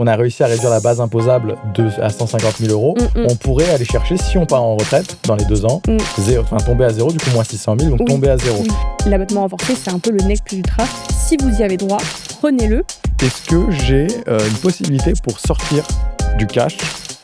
on a réussi à réduire la base imposable à 150 000 euros. On pourrait aller chercher, si on part en retraite dans les 2 ans, tomber à zéro, du coup moins 600 000, donc tomber à zéro. Oui. L'abattement renforcé, c'est un peu le nec plus ultra. Si vous y avez droit, prenez-le. Est-ce que j'ai une possibilité pour sortir du cash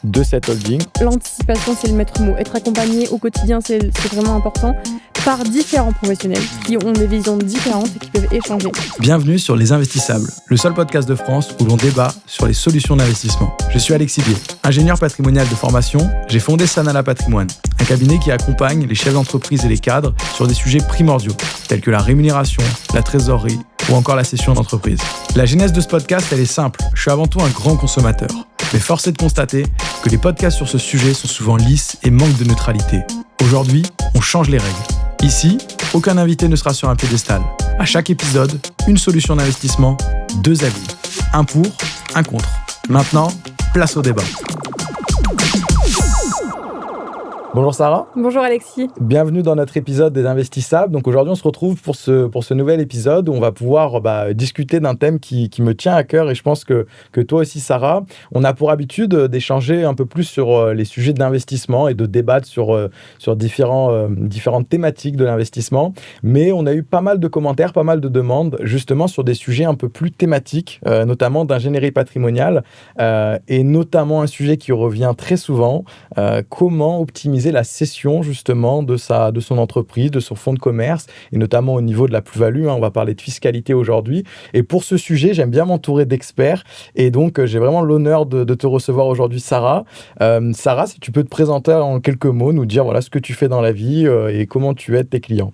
de cette holding? L'anticipation, c'est le maître mot. Être accompagné au quotidien, c'est vraiment important par différents professionnels qui ont des visions différentes et qui peuvent échanger. Bienvenue sur Les Investissables, le seul podcast de France où l'on débat sur les solutions d'investissement. Je suis Alexis Bier, ingénieur patrimonial de formation. J'ai fondé Sanala Patrimoine, un cabinet qui accompagne les chefs d'entreprise et les cadres sur des sujets primordiaux, tels que la rémunération, la trésorerie ou encore la cession d'entreprise. La genèse de ce podcast, elle est simple. Je suis avant tout un grand consommateur. Mais force est de constater que les podcasts sur ce sujet sont souvent lisses et manquent de neutralité. Aujourd'hui, on change les règles. Ici, aucun invité ne sera sur un piédestal. À chaque épisode, une solution d'investissement, 2 avis. Un pour, un contre. Maintenant, place au débat. Bonjour Sarah. Bonjour Alexis. Bienvenue dans notre épisode des Investissables. Donc aujourd'hui, on se retrouve pour ce nouvel épisode où on va pouvoir discuter d'un thème qui me tient à cœur et je pense que toi aussi Sarah. On a pour habitude d'échanger un peu plus sur les sujets d'investissement et de débattre sur différentes thématiques de l'investissement. Mais on a eu pas mal de commentaires, pas mal de demandes justement sur des sujets un peu plus thématiques, notamment d'ingénierie patrimoniale et notamment un sujet qui revient très souvent, comment optimiser la cession justement de son entreprise, de son fonds de commerce et notamment au niveau de la plus-value. On va parler de fiscalité aujourd'hui. Et pour ce sujet, j'aime bien m'entourer d'experts et donc j'ai vraiment l'honneur de te recevoir aujourd'hui, Sarah. Sarah, si tu peux te présenter en quelques mots, nous dire voilà ce que tu fais dans la vie et comment tu aides tes clients.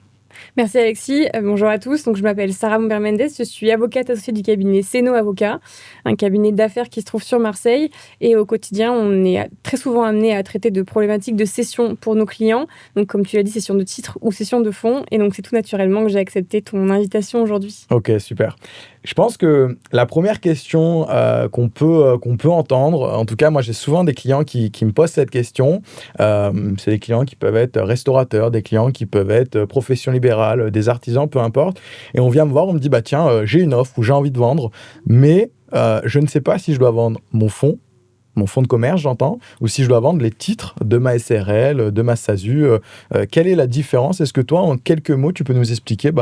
Merci Alexis, bonjour à tous. Donc, je m'appelle Sarah Mumbert-Mendes, je suis avocate associée du cabinet Ceno Avocat, un cabinet d'affaires qui se trouve sur Marseille. Et au quotidien, on est très souvent amené à traiter de problématiques de cession pour nos clients. Donc, comme tu l'as dit, cession de titres ou cession de fonds. Et donc, c'est tout naturellement que j'ai accepté ton invitation aujourd'hui. Ok, super. Je pense que la première question qu'on peut entendre, en tout cas, moi, j'ai souvent des clients qui me posent cette question. C'est des clients qui peuvent être restaurateurs, des clients qui peuvent être profession libérale, des artisans, peu importe. Et on vient me voir, on me dit, tiens, j'ai une offre ou j'ai envie de vendre, mais je ne sais pas si je dois vendre mon fonds de commerce, j'entends, ou si je dois vendre les titres de ma SARL, de ma SASU. Quelle est la différence? Est-ce que toi, en quelques mots, tu peux nous expliquer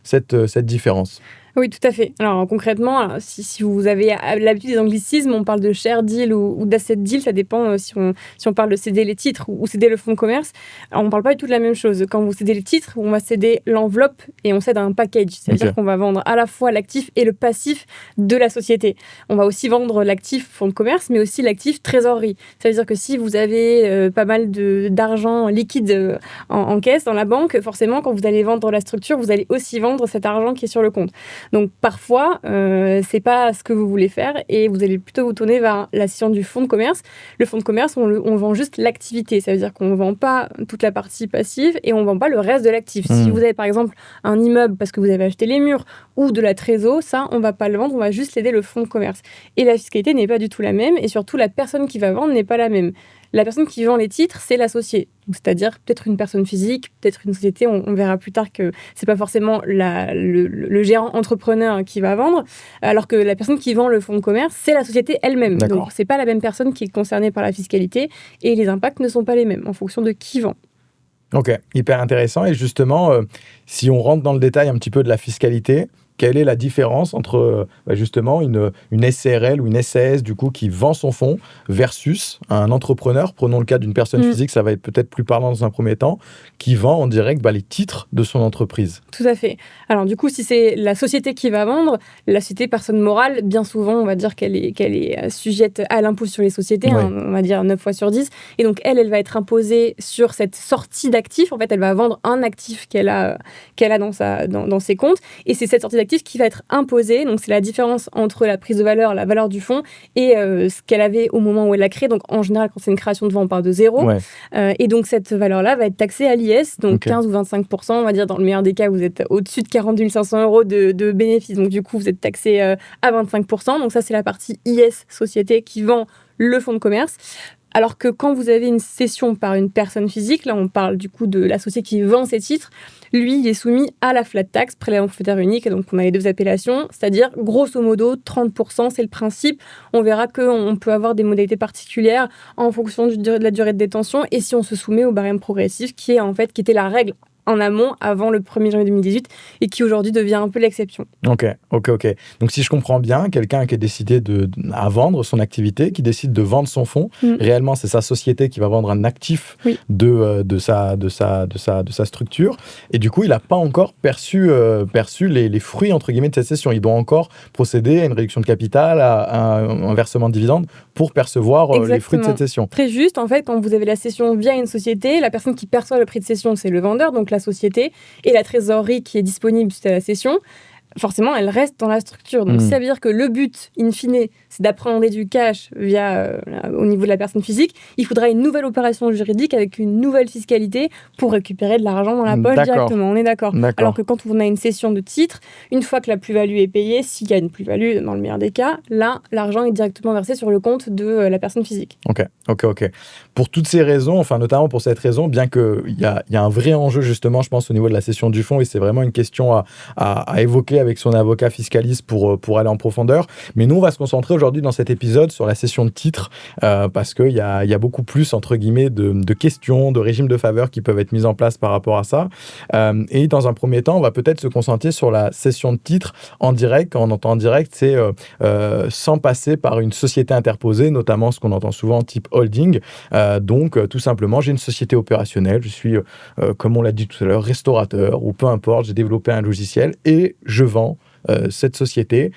cette différence? Oui, tout à fait. Alors concrètement, si vous avez l'habitude des anglicismes, on parle de share deal ou d'asset deal, ça dépend si on parle de céder les titres ou céder le fonds de commerce. Alors, on ne parle pas du tout de la même chose. Quand vous cédez les titres, on va céder l'enveloppe et on cède un package. C'est-à-dire qu'on va vendre à la fois l'actif et le passif de la société. On va aussi vendre l'actif fonds de commerce, mais aussi l'actif trésorerie. C'est-à-dire que si vous avez pas mal d'argent liquide en caisse, dans la banque, forcément, quand vous allez vendre la structure, vous allez aussi vendre cet argent qui est sur le compte. Donc parfois, c'est pas ce que vous voulez faire et vous allez plutôt vous tourner vers la cession du fonds de commerce. Le fonds de commerce, on vend juste l'activité. Ça veut dire qu'on ne vend pas toute la partie passive et on ne vend pas le reste de l'actif. Si vous avez par exemple un immeuble parce que vous avez acheté les murs ou de la trésor, ça, on ne va pas le vendre, on va juste aider le fonds de commerce. Et la fiscalité n'est pas du tout la même et surtout la personne qui va vendre n'est pas la même. La personne qui vend les titres, c'est l'associé. Donc, c'est-à-dire peut-être une personne physique, peut-être une société. On verra plus tard que c'est pas forcément le gérant entrepreneur qui va vendre, alors que la personne qui vend le fonds de commerce, c'est la société elle-même. D'accord. Donc, c'est pas la même personne qui est concernée par la fiscalité et les impacts ne sont pas les mêmes en fonction de qui vend. Ok, hyper intéressant. Et justement, si on rentre dans le détail un petit peu de la fiscalité, quelle est la différence entre justement une SARL ou une SAS du coup qui vend son fonds versus un entrepreneur, prenons le cas d'une personne physique, ça va être peut-être plus parlant dans un premier temps, qui vend en direct les titres de son entreprise. Tout à fait. Alors du coup, si c'est la société qui va vendre, la société personne morale, bien souvent, on va dire qu'elle est sujette à l'impôt sur les sociétés, Ouais. on va dire 9 fois sur 10. Et donc elle va être imposée sur cette sortie d'actifs. En fait, elle va vendre un actif qu'elle a dans ses comptes. Et c'est cette sortie d'actifs qui va être imposée. Donc c'est la différence entre la prise de valeur, la valeur du fonds et ce qu'elle avait au moment où elle l'a créé. Donc en général, quand c'est une création de fonds, on part de zéro. Ouais. Et donc cette valeur-là va être taxée à l'IS, donc Okay. 15 ou 25%. On va dire dans le meilleur des cas, vous êtes au-dessus de 40 500 euros de bénéfices. Donc du coup, vous êtes taxé à 25%. Donc ça, c'est la partie IS société qui vend le fonds de commerce. Alors que quand vous avez une cession par une personne physique, là on parle du coup de l'associé qui vend ses titres, lui il est soumis à la flat tax, prélèvement forfaitaire unique, donc on a les deux appellations, c'est-à-dire grosso modo 30%, c'est le principe. On verra qu'on peut avoir des modalités particulières en fonction de la durée de détention et si on se soumet au barème progressif qui était la règle en amont avant le 1er janvier 2018 et qui aujourd'hui devient un peu l'exception. Ok. Donc si je comprends bien, quelqu'un qui a décidé à vendre son activité, qui décide de vendre son fonds, réellement c'est sa société qui va vendre un actif de sa structure et du coup il n'a pas encore perçu les fruits entre guillemets de cette cession. Il doit encore procéder à une réduction de capital, à un versement de dividendes pour percevoir les fruits de cette cession. Très juste, en fait, quand vous avez la cession via une société, la personne qui perçoit le prix de cession, c'est le vendeur, donc la société, et la trésorerie qui est disponible suite à la cession, forcément, elle reste dans la structure. Donc, ça veut dire que le but, in fine, c'est d'appréhender du cash au niveau de la personne physique. Il faudra une nouvelle opération juridique avec une nouvelle fiscalité pour récupérer de l'argent dans la poche directement. On est d'accord. Alors que quand on a une cession de titre, une fois que la plus-value est payée, s'il y a une plus-value, dans le meilleur des cas, là, l'argent est directement versé sur le compte de la personne physique. Ok. Pour toutes ces raisons, enfin notamment pour cette raison, bien qu'il y a un vrai enjeu justement, je pense, au niveau de la cession du fonds, et c'est vraiment une question à évoquer avec son avocat fiscaliste pour aller en profondeur. Mais nous, on va se concentrer aujourd'hui dans cet épisode sur la cession de titres parce qu'il y a beaucoup plus, entre guillemets, de questions, de régimes de faveur qui peuvent être mis en place par rapport à ça. Et dans un premier temps, on va peut-être se concentrer sur la cession de titres en direct. Quand on entend en direct, c'est sans passer par une société interposée, notamment ce qu'on entend souvent type holding. Donc, tout simplement, j'ai une société opérationnelle, je suis, comme on l'a dit tout à l'heure, restaurateur ou peu importe, j'ai développé un logiciel et je vends cette société.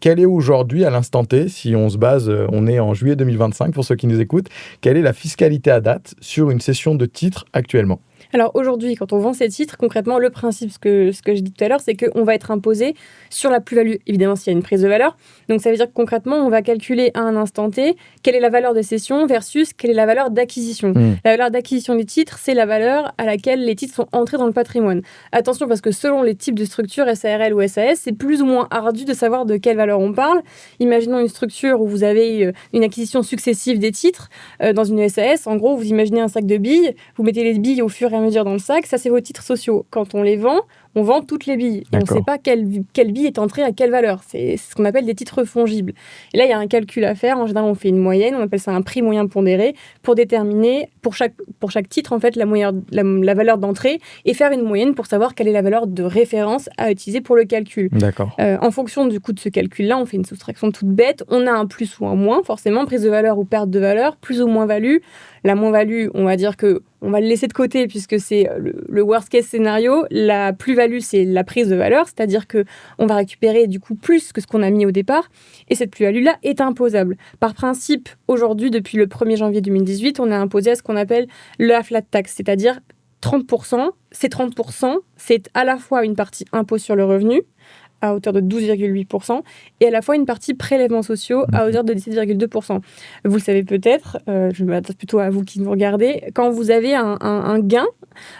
Quelle est aujourd'hui, à l'instant T, si on se base, on est en juillet 2025 pour ceux qui nous écoutent, quelle est la fiscalité à date sur une cession de titres actuellement ? Alors aujourd'hui, quand on vend ces titres, concrètement, le principe, ce que j'ai dit tout à l'heure, c'est qu'on va être imposé sur la plus-value, évidemment s'il y a une prise de valeur. Donc ça veut dire que concrètement, on va calculer à un instant T quelle est la valeur de cession versus quelle est la valeur d'acquisition. La valeur d'acquisition des titres, c'est la valeur à laquelle les titres sont entrés dans le patrimoine. Attention, parce que selon les types de structures, SARL ou SAS, c'est plus ou moins ardu de savoir de quelle valeur on parle. Imaginons une structure où vous avez une acquisition successive des titres. Dans une SAS, en gros, vous imaginez un sac de billes, vous mettez les billes au fur et à mesure dans le sac, ça c'est vos titres sociaux. Quand on les vend, on vend toutes les billes. Et on ne sait pas quelle bille est entrée à quelle valeur. C'est ce qu'on appelle des titres fongibles. Et là, il y a un calcul à faire. En général, on fait une moyenne, on appelle ça un prix moyen pondéré, pour déterminer pour chaque titre en fait la valeur d'entrée et faire une moyenne pour savoir quelle est la valeur de référence à utiliser pour le calcul. D'accord. En fonction du coût de ce calcul-là, on fait une soustraction toute bête. On a un plus ou un moins, forcément, prise de valeur ou perte de valeur, plus ou moins value. La moins-value, on va dire que on va le laisser de côté puisque c'est le worst case scénario. La plus-value, c'est la prise de valeur, c'est-à-dire que on va récupérer du coup plus que ce qu'on a mis au départ. Et cette plus-value-là est imposable. Par principe, aujourd'hui, depuis le 1er janvier 2018, on est imposé à ce qu'on appelle la flat tax, c'est-à-dire 30%. Ces 30%, c'est à la fois une partie impôt sur le revenu, à hauteur de 12,8%, et à la fois une partie prélèvements sociaux à hauteur de 17,2%. Vous le savez peut-être, je m'adresse plutôt à vous qui nous regardez, quand vous avez un gain,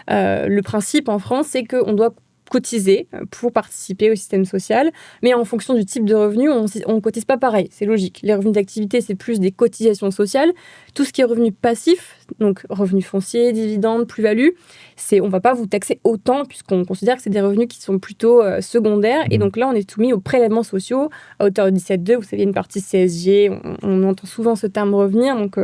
le principe en France, c'est qu'on doit cotiser pour participer au système social, mais en fonction du type de revenu, on ne cotise pas pareil, c'est logique. Les revenus d'activité, c'est plus des cotisations sociales. Tout ce qui est revenu passif, donc revenus fonciers, dividendes, plus-value, on ne va pas vous taxer autant puisqu'on considère que c'est des revenus qui sont plutôt secondaires. Et donc là, on est soumis aux prélèvements sociaux à hauteur de 17,2. Vous savez, une partie CSG, on entend souvent ce terme revenir. Donc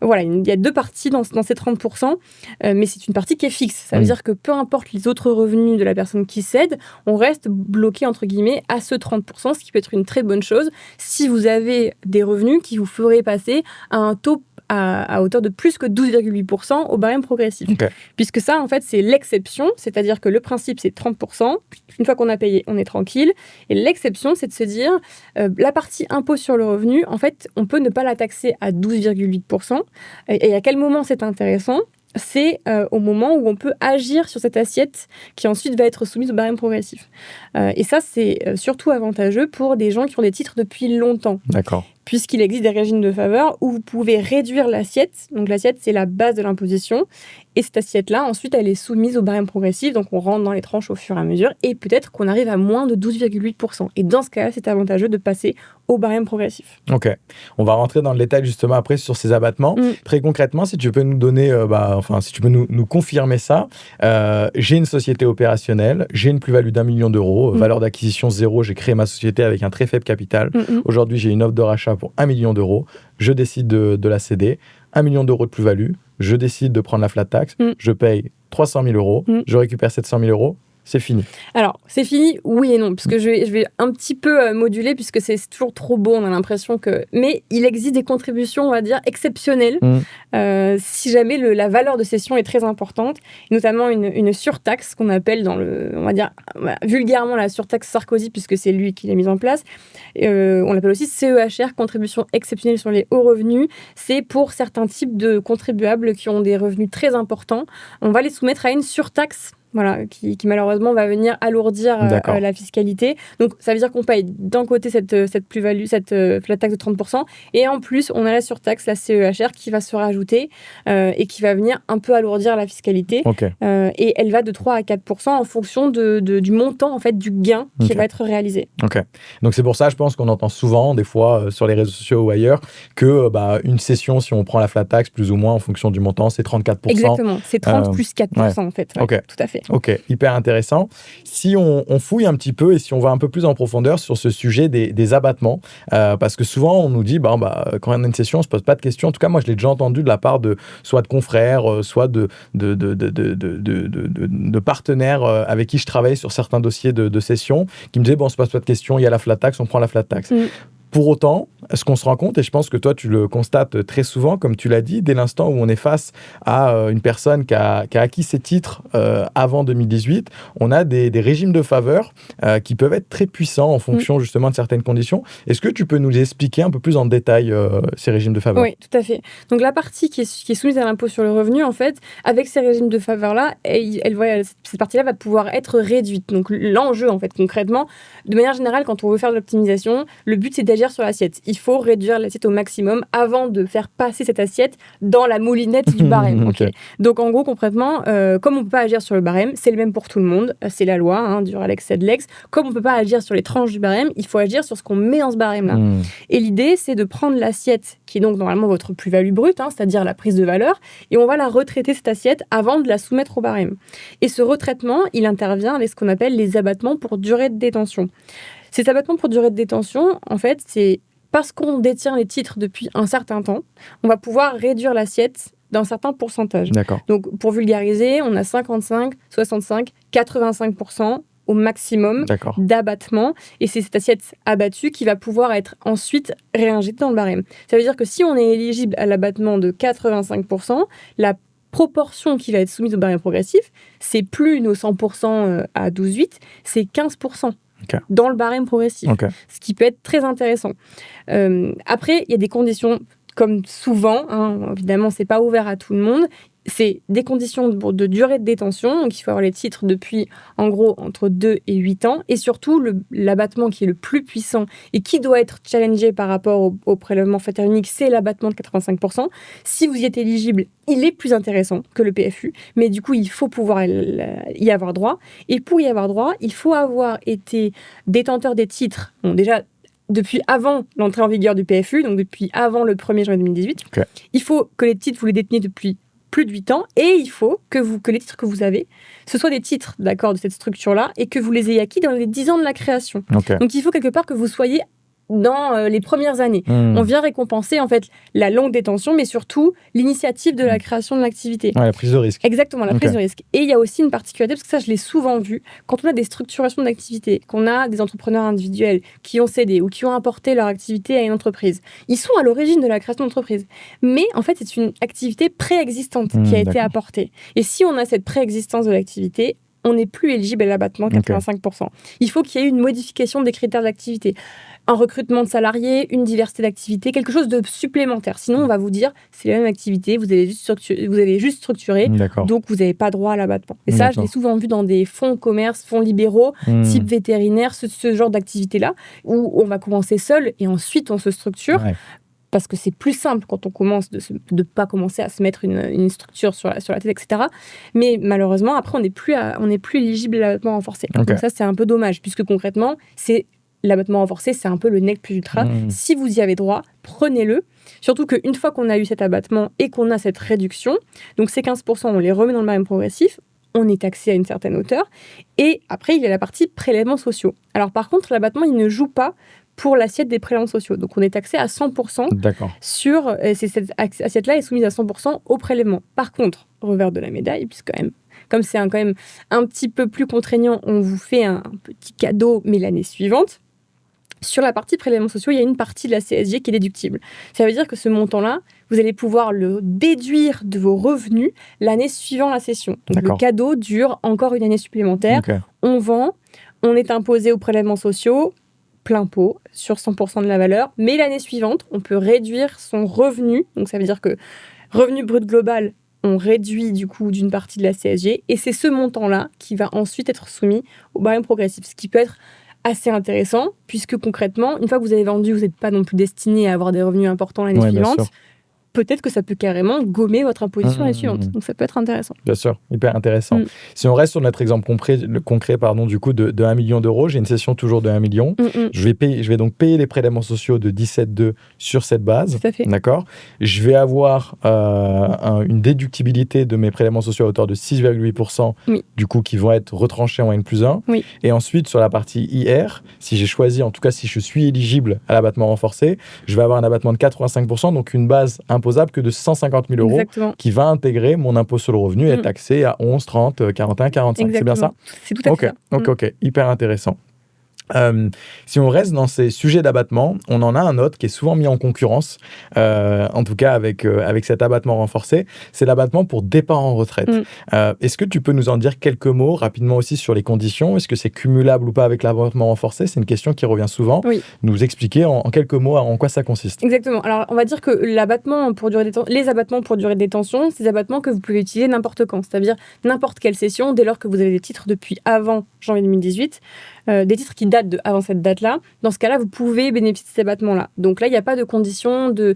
voilà, il y a deux parties dans ces 30%, mais c'est une partie qui est fixe. Ça veut dire que peu importe les autres revenus de la personne qui cède, on reste bloqué, entre guillemets, à ce 30%, ce qui peut être une très bonne chose si vous avez des revenus qui vous feraient passer à un taux à hauteur de plus que 12,8% au barème progressif. Okay. Puisque ça, en fait, c'est l'exception, c'est-à-dire que le principe, c'est 30%. Une fois qu'on a payé, on est tranquille. Et l'exception, c'est de se dire, la partie impôt sur le revenu, en fait, on peut ne pas la taxer à 12,8%. Et à quel moment c'est intéressant ? C'est au moment où on peut agir sur cette assiette qui ensuite va être soumise au barème progressif. Et ça, c'est surtout avantageux pour des gens qui ont des titres depuis longtemps. D'accord. puisqu'il existe des régimes de faveur où vous pouvez réduire l'assiette. Donc l'assiette, c'est la base de l'imposition. Et cette assiette-là, ensuite, elle est soumise au barème progressif. Donc on rentre dans les tranches au fur et à mesure. Et peut-être qu'on arrive à moins de 12,8%. Et dans ce cas-là, c'est avantageux de passer au barème progressif. Ok. On va rentrer dans le détail justement après sur ces abattements. Très concrètement, si tu peux nous donner, si tu peux nous confirmer ça, j'ai une société opérationnelle, j'ai une plus-value d'1 million d'euros, valeur d'acquisition 0, j'ai créé ma société avec un très faible capital. Aujourd'hui, j'ai une offre de rachat pour 1 million d'euros. Je décide de la céder. 1 million d'euros de plus-value. Je décide de prendre la flat tax. Je paye 300 000 euros. Je récupère 700 000 euros. C'est fini. Alors, c'est fini, oui et non, puisque je vais un petit peu moduler, puisque c'est toujours trop beau, on a l'impression que... Mais il existe des contributions, on va dire, exceptionnelles, si jamais la valeur de cession est très importante, notamment une surtaxe qu'on appelle on va dire, vulgairement la surtaxe Sarkozy, puisque c'est lui qui l'a mise en place. On l'appelle aussi CEHR, contribution exceptionnelle sur les hauts revenus. C'est pour certains types de contribuables qui ont des revenus très importants. On va les soumettre à une surtaxe. Voilà, qui malheureusement va venir alourdir la fiscalité. Donc, ça veut dire qu'on paye d'un côté cette plus-value, cette flat tax de 30%, et en plus, on a la surtaxe, la CEHR, qui va se rajouter et qui va venir un peu alourdir la fiscalité. Et elle va de 3 à 4% en fonction du montant, en fait, du gain qui va être réalisé. Donc, c'est pour ça, je pense qu'on entend souvent, des fois, sur les réseaux sociaux ou ailleurs, que une cession, si on prend la flat tax, plus ou moins, en fonction du montant, c'est 34%. Exactement, c'est 30 plus 4%, en fait. Ouais, tout à fait. Ok, hyper intéressant. Si on fouille un petit peu et si on va un peu plus en profondeur sur ce sujet des abattements, parce que souvent on nous dit, quand on a une session, on ne se pose pas de questions. En tout cas, moi, je l'ai déjà entendu de la part soit de confrères, soit de partenaires avec qui je travaille sur certains dossiers de session, qui me disaient, on ne se pose pas de questions, il y a la flat tax, on prend la flat tax. Pour autant, ce qu'on se rend compte, et je pense que toi, tu le constates très souvent, comme tu l'as dit, dès l'instant où on est face à une personne qui a acquis ses titres avant 2018, on a des régimes de faveur qui peuvent être très puissants en fonction justement de certaines conditions. Est-ce que tu peux nous expliquer un peu plus en détail ces régimes de faveur ? Oui, tout à fait. Donc la partie qui est soumise à l'impôt sur le revenu, en fait, avec ces régimes de faveur-là, cette partie-là va pouvoir être réduite. Donc l'enjeu, en fait, concrètement, de manière générale, quand on veut faire de l'optimisation, le but, c'est d'agir sur l'assiette. Il faut réduire l'assiette au maximum avant de faire passer cette assiette dans la moulinette du barème. Donc, en gros, concrètement, comme on ne peut pas agir sur le barème, c'est le même pour tout le monde. C'est la loi, du Ralex sed lex. Comme on ne peut pas agir sur les tranches du barème, il faut agir sur ce qu'on met dans ce barème-là. Et l'idée, c'est de prendre l'assiette, qui est donc normalement votre plus-value brute, c'est-à-dire la prise de valeur, et on va la retraiter, cette assiette, avant de la soumettre au barème. Et ce retraitement, il intervient avec ce qu'on appelle les abattements pour durée de détention. Ces abattements pour durée de détention, en fait, c'est parce qu'on détient les titres depuis un certain temps, on va pouvoir réduire l'assiette d'un certain pourcentage. Donc, pour vulgariser, on a 55, 65, 85% au maximum d'abattement. Et c'est cette assiette abattue qui va pouvoir être ensuite réinjectée dans le barème. Ça veut dire que si on est éligible à l'abattement de 85%, la proportion qui va être soumise au barème progressif, c'est plus nos 100% à 12,8, c'est 15%. Dans le barème progressif, ce qui peut être très intéressant. Après, il y a des conditions, comme souvent, évidemment, c'est pas ouvert à tout le monde. C'est des conditions de durée de détention, donc il faut avoir les titres depuis, en gros, entre 2 et 8 ans, et surtout l'abattement qui est le plus puissant et qui doit être challengé par rapport au prélèvement forfaitaire unique, c'est l'abattement de 85%. Si vous y êtes éligible, il est plus intéressant que le PFU, mais du coup, il faut pouvoir y avoir droit. Et pour y avoir droit, il faut avoir été détenteur des titres, déjà depuis avant l'entrée en vigueur du PFU, donc depuis avant le 1er janvier 2018. Il faut que les titres, vous les déteniez depuis plus de 8 ans, et il faut que les titres que vous avez, ce soient des titres de cette structure-là, et que vous les ayez acquis dans les 10 ans de la création. Donc il faut quelque part que vous soyez dans les premières années. On vient récompenser en fait la longue détention, mais surtout l'initiative de la création de l'activité. La prise de risque. Exactement, la prise de risque. Et il y a aussi une particularité, parce que ça je l'ai souvent vu, quand on a des structurations d'activité, qu'on a des entrepreneurs individuels qui ont cédé ou qui ont apporté leur activité à une entreprise, ils sont à l'origine de la création d'entreprise. Mais en fait, c'est une activité préexistante qui a été apportée. Et si on a cette préexistence de l'activité, on n'est plus éligible à l'abattement 85%. Il faut qu'il y ait une modification des critères d'activité. Un recrutement de salariés, une diversité d'activités, quelque chose de supplémentaire. Sinon, on va vous dire, c'est la même activité, vous avez juste structuré, donc vous n'avez pas droit à l'abattement. Et ça, je l'ai souvent vu dans des fonds commerce, fonds libéraux, type vétérinaire, ce genre d'activité-là, où on va commencer seul et ensuite on se structure. Ouais. Parce que c'est plus simple quand on commence de ne pas commencer à se mettre une structure sur la tête, etc. Mais malheureusement, après, on n'est plus éligible à l'abattement renforcé. Donc ça, c'est un peu dommage, puisque concrètement, l'abattement renforcé, c'est un peu le nec plus ultra. Si vous y avez droit, prenez-le. Surtout qu'une fois qu'on a eu cet abattement et qu'on a cette réduction, donc ces 15%, on les remet dans le barème progressif, on est taxé à une certaine hauteur. Et après, il y a la partie prélèvements sociaux. Alors par contre, l'abattement, il ne joue pas pour l'assiette des prélèvements sociaux. Donc, on est taxé à 100% sur... cette assiette-là est soumise à 100% au prélèvement. Par contre, revers de la médaille, puisque comme c'est quand même un petit peu plus contraignant, on vous fait un petit cadeau, mais l'année suivante. Sur la partie prélèvements sociaux, il y a une partie de la CSG qui est déductible. Ça veut dire que ce montant-là, vous allez pouvoir le déduire de vos revenus l'année suivant la cession. Donc, le cadeau dure encore une année supplémentaire. On vend, on est imposé aux prélèvements sociaux, plein pot sur 100% de la valeur, mais l'année suivante, on peut réduire son revenu. Donc, ça veut dire que revenu brut global, on réduit du coup d'une partie de la CSG et c'est ce montant-là qui va ensuite être soumis au barème progressif, ce qui peut être assez intéressant puisque concrètement, une fois que vous avez vendu, vous n'êtes pas non plus destiné à avoir des revenus importants l'année suivante. Peut-être que ça peut carrément gommer votre imposition l'année suivante. Donc, ça peut être intéressant. Bien sûr, hyper intéressant. Si on reste sur notre exemple concret du coup, de 1 million d'euros, j'ai une cession toujours de 1 million. Je vais donc payer les prélèvements sociaux de 17,2 sur cette base. Tout à fait. D'accord. Je vais avoir une déductibilité de mes prélèvements sociaux à hauteur de 6,8%, du coup, qui vont être retranchés en N+1. Et ensuite, sur la partie IR, si j'ai choisi, en tout cas, si je suis éligible à l'abattement renforcé, je vais avoir un abattement de 85%, donc une base imposable que de 150 000 euros. Exactement. Qui va intégrer mon impôt sur le revenu et être taxé à 11, 30, 41, 45. Exactement. C'est bien ça? C'est tout à fait ça. Ok. Hyper intéressant. Si on reste dans ces sujets d'abattement, on en a un autre qui est souvent mis en concurrence, en tout cas avec cet abattement renforcé, c'est l'abattement pour départ en retraite. Est-ce que tu peux nous en dire quelques mots rapidement aussi sur les conditions? Est-ce que c'est cumulable ou pas avec l'abattement renforcé? C'est une question qui revient souvent. Nous expliquer en quelques mots en quoi ça consiste. Exactement. Alors, on va dire que les abattements pour durée de détention, c'est des abattements que vous pouvez utiliser n'importe quand, c'est-à-dire n'importe quelle session, dès lors que vous avez des titres depuis avant janvier 2018, des titres qui datent avant cette date-là. Dans ce cas-là, vous pouvez bénéficier de ces abattements-là. Donc là, il n'y a pas de conditions, de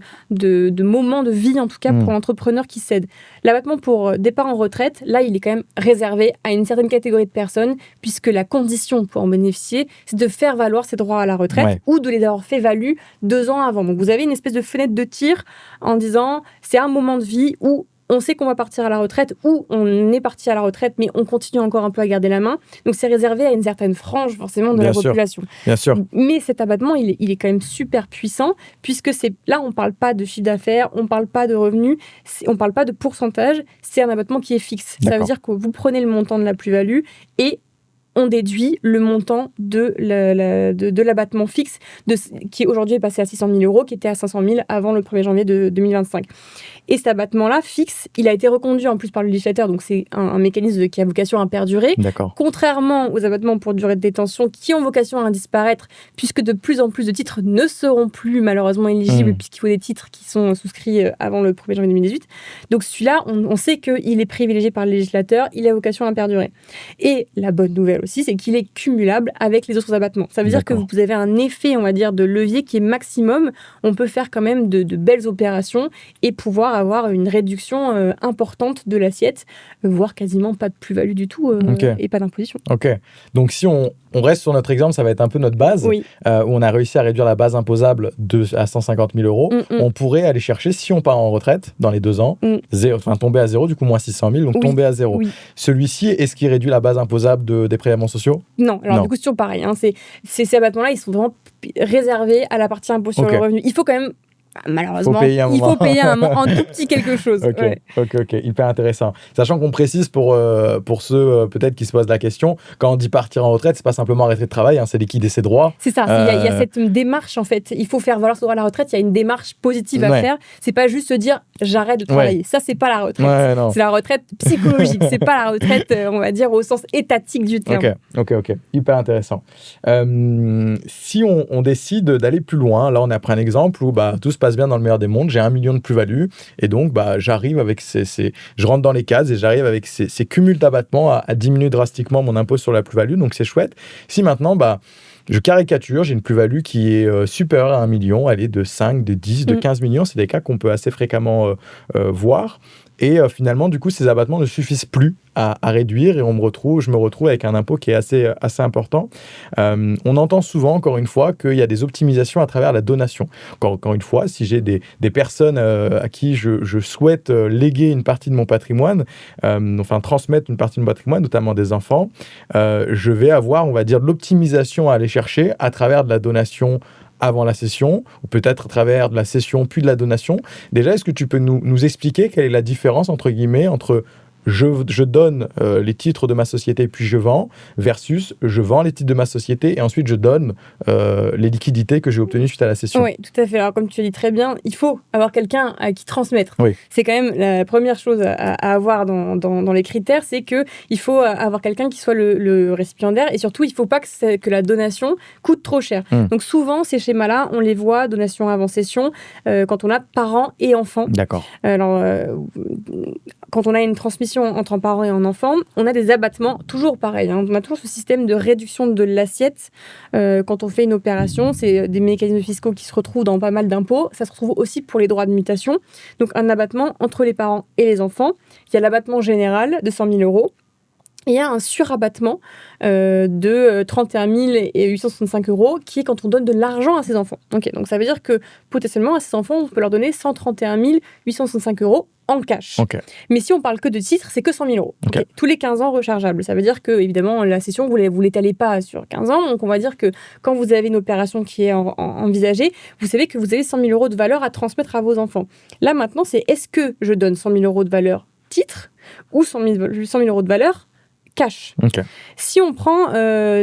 moment de vie, en tout cas, pour l'entrepreneur qui cède. L'abattement pour départ en retraite, là, il est quand même réservé à une certaine catégorie de personnes, puisque la condition pour en bénéficier, c'est de faire valoir ses droits à la retraite ou de les avoir fait valu 2 ans avant. Donc vous avez une espèce de fenêtre de tir en disant, c'est un moment de vie où on sait qu'on va partir à la retraite ou on est parti à la retraite, mais on continue encore un peu à garder la main. Donc, c'est réservé à une certaine frange, forcément, de la population. Bien sûr. Mais cet abattement, il est quand même super puissant, puisque là, on ne parle pas de chiffre d'affaires, on ne parle pas de revenus, on ne parle pas de pourcentage, c'est un abattement qui est fixe. Ça veut dire que vous prenez le montant de la plus-value et on déduit le montant de l'abattement fixe qui aujourd'hui est passé à 600 000 euros, qui était à 500 000 avant le 1er janvier de 2025. Et cet abattement-là, fixe, il a été reconduit en plus par le législateur, donc c'est un mécanisme qui a vocation à perdurer. Contrairement aux abattements pour durée de détention qui ont vocation à disparaître, puisque de plus en plus de titres ne seront plus malheureusement éligibles, puisqu'il faut des titres qui sont souscrits avant le 1er janvier 2018. Donc celui-là, on sait qu'il est privilégié par le législateur, il a vocation à perdurer. Et la bonne nouvelle aussi, c'est qu'il est cumulable avec les autres abattements. Ça veut dire que vous avez un effet, on va dire, de levier qui est maximum. On peut faire quand même de belles opérations et pouvoir avoir une réduction importante de l'assiette, voire quasiment pas de plus-value du tout et pas d'imposition. Ok. Donc si on reste sur notre exemple, ça va être un peu notre base, où on a réussi à réduire la base imposable à 150 000 euros. On pourrait aller chercher, si on part en retraite dans les 2 ans, tomber à zéro, du coup moins 600 000, donc tomber à zéro. Celui-ci, est-ce qu'il réduit la base imposable des prélèvements sociaux? Non. Alors du coup, c'est toujours pareil. Ces abattements-là, ils sont vraiment réservés à la partie impôt sur le revenu. Il faut quand même Malheureusement, il faut payer un tout petit quelque chose. Ok, hyper intéressant. Sachant qu'on précise pour ceux peut-être qui se posent la question, quand on dit partir en retraite, c'est pas simplement arrêter de travail, c'est liquider ses droits. C'est ça, il y a cette démarche en fait. Il faut faire valoir son droit à la retraite, il y a une démarche positive à faire. C'est pas juste se dire j'arrête de travailler. Ça, c'est pas la retraite. C'est la retraite psychologique, c'est pas la retraite, on va dire, au sens étatique du terme. Ok, hyper intéressant. Si on décide d'aller plus loin, là on a pris un exemple où tout se passe bien dans le meilleur des mondes, j'ai 1 million de plus-value et donc j'arrive avec je rentre dans les cases et j'arrive avec ces cumuls d'abattements à diminuer drastiquement mon impôt sur la plus-value, donc c'est chouette. Si maintenant je caricature, j'ai une plus-value qui est supérieure à 1 million, elle est de 5, de 10, de 15 millions, c'est des cas qu'on peut assez fréquemment voir. Et finalement, du coup, ces abattements ne suffisent plus à réduire et je me retrouve avec un impôt qui est assez important. On entend souvent, encore une fois, qu'il y a des optimisations à travers la donation. Encore une fois, si j'ai des personnes à qui je souhaite léguer une partie de mon patrimoine, transmettre une partie de mon patrimoine, notamment des enfants, je vais avoir, on va dire, de l'optimisation à aller chercher à travers de la donation avant la cession, ou peut-être à travers de la cession puis de la donation. Déjà, est-ce que tu peux nous expliquer quelle est la différence, entre guillemets, entre je donne les titres de ma société puis je vends, versus je vends les titres de ma société et ensuite je donne les liquidités que j'ai obtenues suite à la cession? Oui, tout à fait. Alors, comme tu le dis très bien, il faut avoir quelqu'un à qui transmettre. Oui. C'est quand même la première chose à avoir dans les critères, c'est qu'il faut avoir quelqu'un qui soit le récipiendaire et surtout, il ne faut pas que la donation coûte trop cher. Donc souvent, ces schémas-là, on les voit, donation avant cession, quand on a parents et enfants. D'accord. Alors, quand on a une transmission entre un parent et un enfant, on a des abattements, toujours pareil. On a toujours ce système de réduction de l'assiette quand on fait une opération. C'est des mécanismes fiscaux qui se retrouvent dans pas mal d'impôts. Ça se retrouve aussi pour les droits de mutation. Donc, un abattement entre les parents et les enfants. Il y a l'abattement général de 100 000 €. Et il y a un surabattement de 31 865 € qui est quand on donne de l'argent à ses enfants. Okay, donc ça veut dire que potentiellement à ses enfants, on peut leur donner 131 865 € en cash. Okay. Mais si on parle que de titres, c'est que 100 000 €. Okay. Tous les 15 ans rechargeables. Ça veut dire que, évidemment, la cession, vous ne l'étalez pas sur 15 ans. Donc on va dire que quand vous avez une opération qui est envisagée, vous savez que vous avez 100 000 € de valeur à transmettre à vos enfants. Là maintenant, c'est est-ce que je donne 100 000 € de valeur titre ou 100 000 € de valeur cash. Okay. Si on prend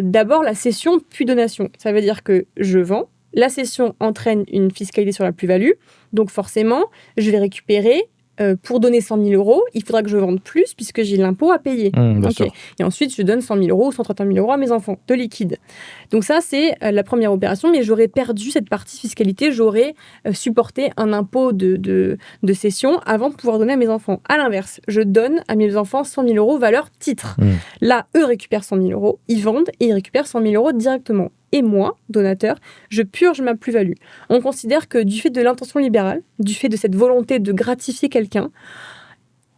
d'abord la cession puis donation, ça veut dire que je vends, la cession entraîne une fiscalité sur la plus-value, donc forcément, je vais récupérer, pour donner 100 000 €, il faudra que je vende plus puisque j'ai l'impôt à payer. Okay. Et ensuite, je donne 100 000 € ou 131 000 € à mes enfants, de liquide. Donc ça, c'est la première opération, mais j'aurais perdu cette partie fiscalité, j'aurais supporté un impôt de cession avant de pouvoir donner à mes enfants. À l'inverse, je donne à mes enfants 100 000 € valeur titre. Là, eux récupèrent 100 000 €, ils vendent et ils récupèrent 100 000 € directement. Et moi, donateur, je purge ma plus-value. On considère que du fait de l'intention libérale, du fait de cette volonté de gratifier quelqu'un,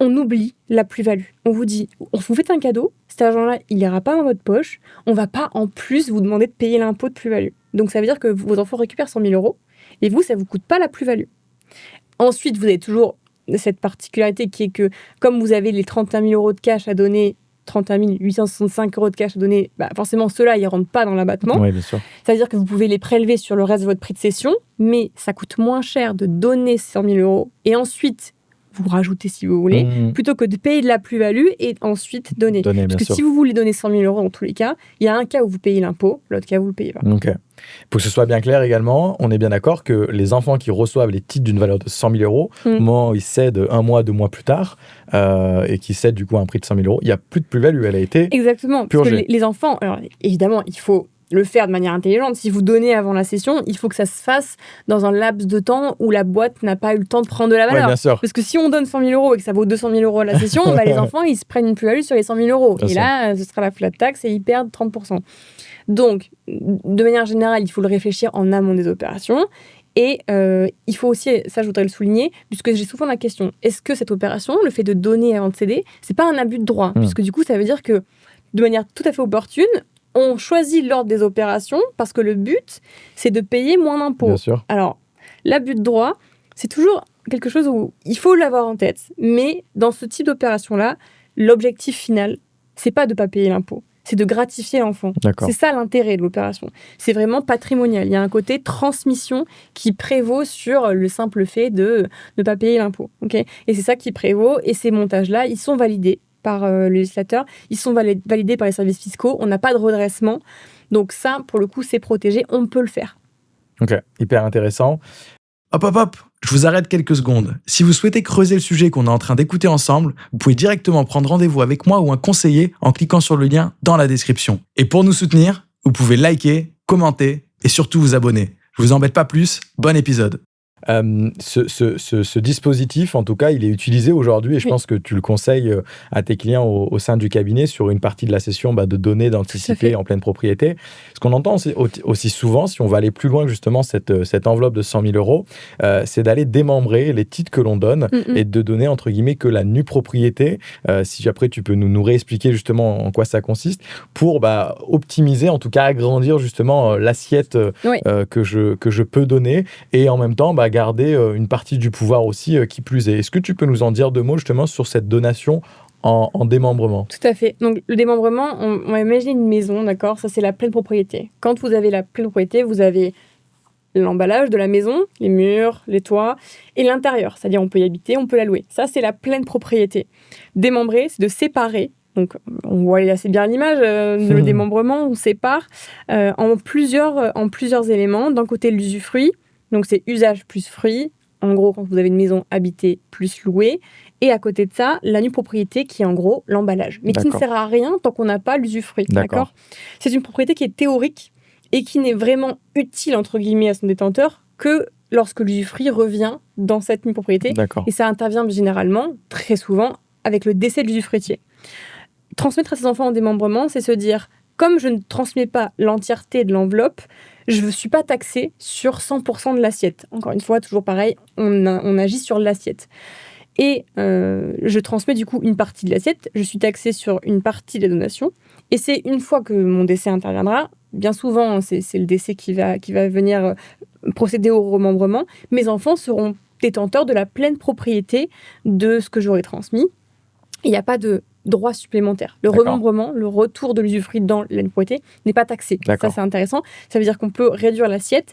on oublie la plus-value. On vous dit, on vous fait un cadeau, cet argent-là, il n'ira pas dans votre poche, on ne va pas en plus vous demander de payer l'impôt de plus-value. Donc ça veut dire que vos enfants récupèrent 100 000 € et vous, ça ne vous coûte pas la plus-value. Ensuite, vous avez toujours cette particularité qui est que, comme vous avez les 31 000 € de cash à donner, 31 865 € de cash à donner, forcément, ceux-là, ils ne rentrent pas dans l'abattement. Oui, bien sûr. C'est-à-dire que vous pouvez les prélever sur le reste de votre prix de cession, mais ça coûte moins cher de donner 100 000 € et ensuite vous rajoutez si vous voulez, plutôt que de payer de la plus-value et ensuite donner. Parce que si vous voulez donner 100 000 € dans tous les cas, il y a un cas où vous payez l'impôt, l'autre cas où vous ne le payez pas. Ok. Pour que ce soit bien clair également, on est bien d'accord que les enfants qui reçoivent les titres d'une valeur de 100 000 €, au moment où ils cèdent 1 mois, 2 mois plus tard, et qui cèdent du coup un prix de 100 000 €, il n'y a plus de plus-value, elle a été exactement, purgée. Parce que les enfants, alors évidemment, il faut le faire de manière intelligente. Si vous donnez avant la cession, il faut que ça se fasse dans un laps de temps où la boîte n'a pas eu le temps de prendre de la valeur. Ouais, bien sûr. Parce que si on donne 100 000 € et que ça vaut 200 000 € à la cession, les enfants, ils se prennent une plus-value sur les 100 000 €. Bien et sûr. là, ce sera la flat tax et ils perdent 30%. Donc, de manière générale, il faut le réfléchir en amont des opérations. Et il faut aussi, ça je voudrais le souligner, puisque j'ai souvent la question, est-ce que cette opération, le fait de donner avant de céder, c'est pas un abus de droit? Puisque du coup, ça veut dire que, de manière tout à fait opportune, on choisit l'ordre des opérations parce que le but, c'est de payer moins d'impôts. Bien sûr. Alors, l'abus de droit, c'est toujours quelque chose où il faut l'avoir en tête. Mais dans ce type d'opération-là, l'objectif final, c'est pas de ne pas payer l'impôt. c'est de gratifier l'enfant. D'accord. C'est ça l'intérêt de l'opération. C'est vraiment patrimonial. Il y a un côté transmission qui prévaut sur le simple fait de ne pas payer l'impôt. Okay, et c'est ça qui prévaut. Et ces montages-là, ils sont validés par le législateur, ils sont validés par les services fiscaux. On n'a pas de redressement. Donc ça, pour le coup, c'est protégé. On peut le faire. Ok, hyper intéressant. Hop, je vous arrête quelques secondes. Si vous souhaitez creuser le sujet qu'on est en train d'écouter ensemble, vous pouvez directement prendre rendez-vous avec moi ou un conseiller en cliquant sur le lien dans la description. Et pour nous soutenir, vous pouvez liker, commenter et surtout vous abonner. Je vous embête pas plus, bon épisode. Ce dispositif, en tout cas, il est utilisé aujourd'hui et je pense que tu le conseilles à tes clients au sein du cabinet sur une partie de la session de données d'anticiper en pleine propriété. Ce qu'on entend aussi souvent, si on va aller plus loin que justement cette enveloppe de 100 000 euros, c'est d'aller démembrer les titres que l'on donne et de donner entre guillemets que la nue propriété. Si après tu peux nous réexpliquer justement en quoi ça consiste pour optimiser, en tout cas agrandir justement l'assiette que je peux donner et en même temps garder une partie du pouvoir aussi qui plus est. Est-ce que tu peux nous en dire deux mots justement sur cette donation en démembrement? Tout à fait. Donc, le démembrement, on va imaginer une maison, d'accord? Ça, c'est la pleine propriété. Quand vous avez la pleine propriété, vous avez l'emballage de la maison, les murs, les toits, et l'intérieur. C'est-à-dire, on peut y habiter, on peut la louer. Ça, c'est la pleine propriété. Démembrer, c'est de séparer. Donc, on voit assez bien l'image, le démembrement, on sépare en plusieurs éléments. D'un côté, l'usufruit. Donc, c'est usage plus fruit. En gros, quand vous avez une maison habitée plus louée. Et à côté de ça, la nue propriété qui est en gros l'emballage. Mais qui ne sert à rien tant qu'on n'a pas l'usufruit. D'accord. C'est une propriété qui est théorique et qui n'est vraiment utile, entre guillemets, à son détenteur que lorsque l'usufruit revient dans cette nue propriété. Et ça intervient généralement, très souvent, avec le décès de l'usufruitier. Transmettre à ses enfants en démembrement, c'est se dire, comme je ne transmets pas l'entièreté de l'enveloppe, je ne suis pas taxé sur 100% de l'assiette. Encore une fois, toujours pareil, on agit sur l'assiette. Et je transmets du coup une partie de l'assiette, je suis taxé sur une partie de la donation. Et c'est une fois que mon décès interviendra, bien souvent c'est le décès qui va venir procéder au remembrement, mes enfants seront détenteurs de la pleine propriété de ce que j'aurai transmis. Il n'y a pas de droit supplémentaire. Le remembrement, le retour de l'usufruit dans la propriété n'est pas taxé. Ça, c'est intéressant. Ça veut dire qu'on peut réduire l'assiette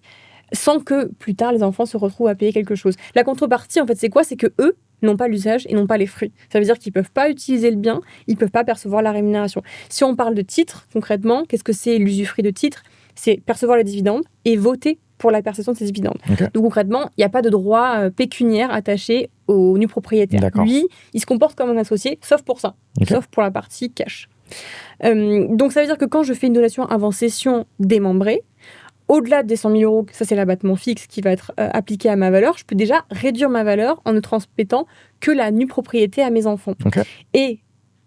sans que plus tard les enfants se retrouvent à payer quelque chose. La contrepartie, en fait, c'est quoi? C'est que eux n'ont pas l'usage et n'ont pas les fruits. Ça veut dire qu'ils ne peuvent pas utiliser le bien, ils ne peuvent pas percevoir la rémunération. Si on parle de titre, concrètement, qu'est-ce que c'est l'usufruit de titre? C'est percevoir les dividendes et voter pour la perception de ces dividendes. Donc concrètement, il n'y a pas de droit pécuniaire attaché au nu propriétaire. Lui, il se comporte comme un associé, sauf pour ça, sauf pour la partie cash. Donc ça veut dire que quand je fais une donation avant cession démembrée, au-delà des 100 000 euros, ça c'est l'abattement fixe qui va être appliqué à ma valeur, je peux déjà réduire ma valeur en ne transmettant que la nue propriété à mes enfants. Et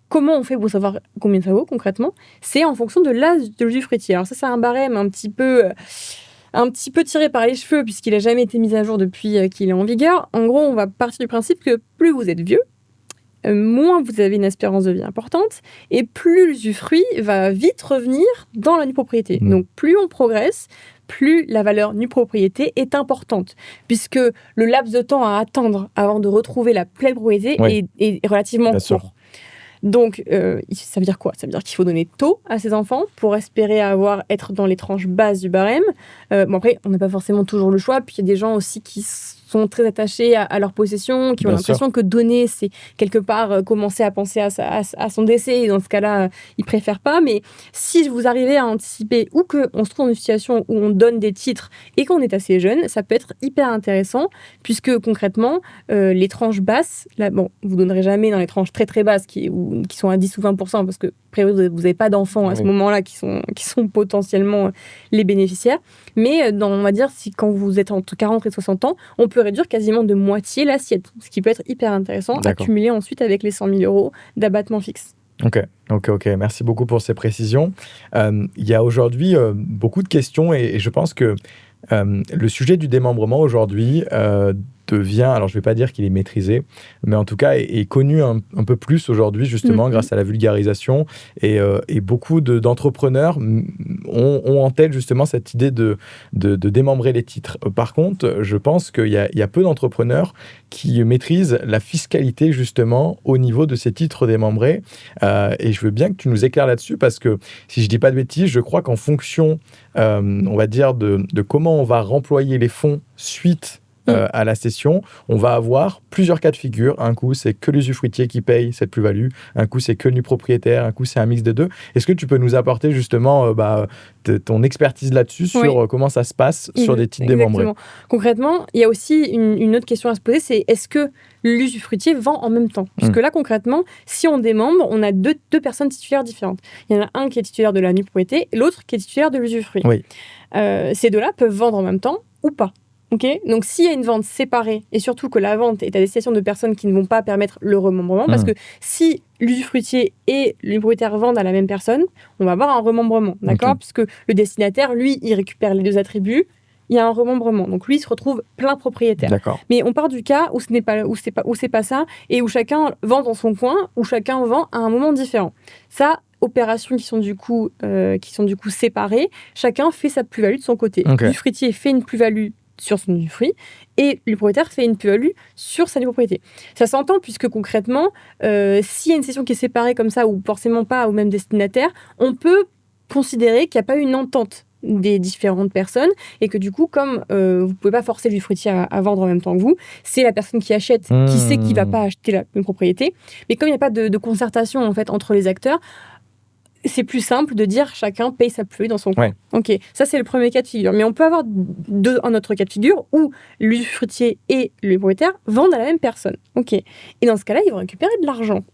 comment on fait pour savoir combien ça vaut concrètement? C'est en fonction de l'âge de l'usufruitier. Alors ça, c'est un barème un petit peu tiré par les cheveux puisqu'il n'a jamais été mis à jour depuis qu'il est en vigueur. En gros, on va partir du principe que plus vous êtes vieux, moins vous avez une espérance de vie importante et plus l'usufruit va vite revenir dans la nue propriété. Donc plus on progresse, plus la valeur nue propriété est importante, puisque le laps de temps à attendre avant de retrouver la pleine propriété est relativement court. Donc, ça veut dire quoi? Ça veut dire qu'il faut donner tôt à ses enfants pour espérer être dans les tranches basses du barème. Bon, après, on n'a pas forcément toujours le choix. Puis, il y a des gens aussi qui sont très attachés à leur possession, qui ont l'impression que donner, c'est quelque part commencer à penser à son décès. Et dans ce cas-là, ils ne préfèrent pas. Mais si vous arrivez à anticiper ou qu'on se trouve dans une situation où on donne des titres et qu'on est assez jeune, ça peut être hyper intéressant puisque concrètement, les tranches basses, là, bon, vous ne donnerez jamais dans les tranches très très basses qui sont à 10 ou 20% parce que vous n'avez pas d'enfants à ce moment-là qui sont potentiellement les bénéficiaires. Mais on va dire, quand vous êtes entre 40 et 60 ans, on peut réduire quasiment de moitié l'assiette, ce qui peut être hyper intéressant à cumuler ensuite avec les 100 000 euros d'abattement fixe. Ok. Merci beaucoup pour ces précisions. Il y a aujourd'hui beaucoup de questions et je pense que le sujet du démembrement aujourd'hui, devient, alors je ne vais pas dire qu'il est maîtrisé, mais en tout cas est connu un peu plus aujourd'hui, justement, grâce à la vulgarisation. Et beaucoup d'entrepreneurs ont en tête, justement, cette idée de démembrer les titres. Par contre, je pense qu'il y a peu d'entrepreneurs qui maîtrisent la fiscalité, justement, au niveau de ces titres démembrés. Et je veux bien que tu nous éclaires là-dessus, parce que, si je ne dis pas de bêtises, je crois qu'en fonction, on va dire, de comment on va remployer les fonds suite à la cession, on va avoir plusieurs cas de figure. Un coup, c'est que l'usufruitier qui paye cette plus-value. Un coup, c'est que le nu propriétaire. Un coup, c'est un mix des deux. Est-ce que tu peux nous apporter justement ton expertise là-dessus sur comment ça se passe sur des titres démembrés? Concrètement, il y a aussi une autre question à se poser, c'est est-ce que l'usufruitier vend en même temps? Puisque là, concrètement, si on démembre, on a deux personnes titulaires différentes. Il y en a un qui est titulaire de la nue propriété et l'autre qui est titulaire de l'usufruit. Oui. Ces deux-là peuvent vendre en même temps ou pas. Okay, donc, s'il y a une vente séparée, et surtout que la vente est à destination de personnes qui ne vont pas permettre le remembrement, parce que si l'usufruitier et le propriétaire vendent à la même personne, on va avoir un remembrement, d'accord? Puisque le destinataire, lui, il récupère les deux attributs, il y a un remembrement. Donc, lui, il se retrouve plein propriétaire. D'accord. Mais on part du cas où c'est pas ça, et où chacun vend dans son coin, où chacun vend à un moment différent. Ça, opérations qui sont du coup séparées, chacun fait sa plus-value de son côté. L'usufruitier fait une plus-value sur son usufruit et le propriétaire fait une plus-value sur sa nue propriété. Ça s'entend puisque concrètement, s'il y a une cession qui est séparée comme ça ou forcément pas au même destinataire, on peut considérer qu'il n'y a pas une entente des différentes personnes et que du coup, comme vous ne pouvez pas forcer l'usufruitier à vendre en même temps que vous, c'est la personne qui achète qui sait qu'il ne va pas acheter la même propriété. Mais comme il n'y a pas de concertation en fait, entre les acteurs, c'est plus simple de dire chacun paye sa plus-value dans son coin. Ok, ça c'est le premier cas de figure. Mais on peut avoir un autre cas de figure où l'usufruitier et le propriétaire vendent à la même personne. Ok, et dans ce cas-là, ils vont récupérer de l'argent.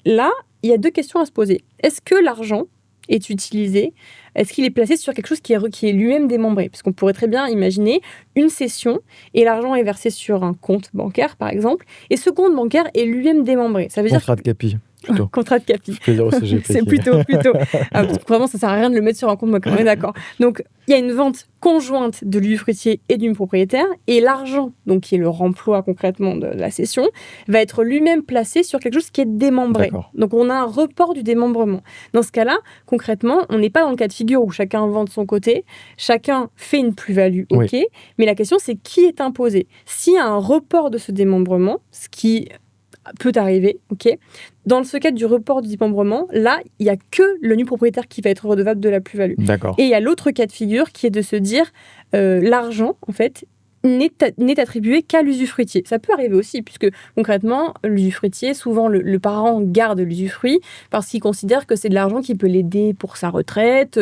Là, il y a deux questions à se poser. Est-ce que l'argent est utilisé? Est-ce qu'il est placé sur quelque chose qui est lui-même démembré? Parce qu'on pourrait très bien imaginer une cession et l'argent est versé sur un compte bancaire, par exemple, et ce compte bancaire est lui-même démembré. Ça veut dire contrat de capi. Plutôt. Contrat de capi. C'est plutôt. Vraiment, ça sert à rien de le mettre sur un compte bancaire. On est d'accord. Donc, il y a une vente conjointe de l'usufruitier et du propriétaire, et l'argent, donc qui est le remploi concrètement de la cession, va être lui-même placé sur quelque chose qui est démembré. D'accord. Donc, on a un report du démembrement. Dans ce cas-là, concrètement, on n'est pas dans le cas de figure où chacun vend de son côté, chacun fait une plus-value, ok, mais la question c'est qui est imposé. S'il y a un report de ce démembrement, ce qui peut arriver, ok. Dans ce cas du report du démembrement, là, il n'y a que le nu propriétaire qui va être redevable de la plus-value. D'accord. Et il y a l'autre cas de figure qui est de se dire l'argent, en fait, n'est attribué qu'à l'usufruitier. Ça peut arriver aussi, puisque concrètement, l'usufruitier, souvent le parent garde l'usufruit parce qu'il considère que c'est de l'argent qui peut l'aider pour sa retraite.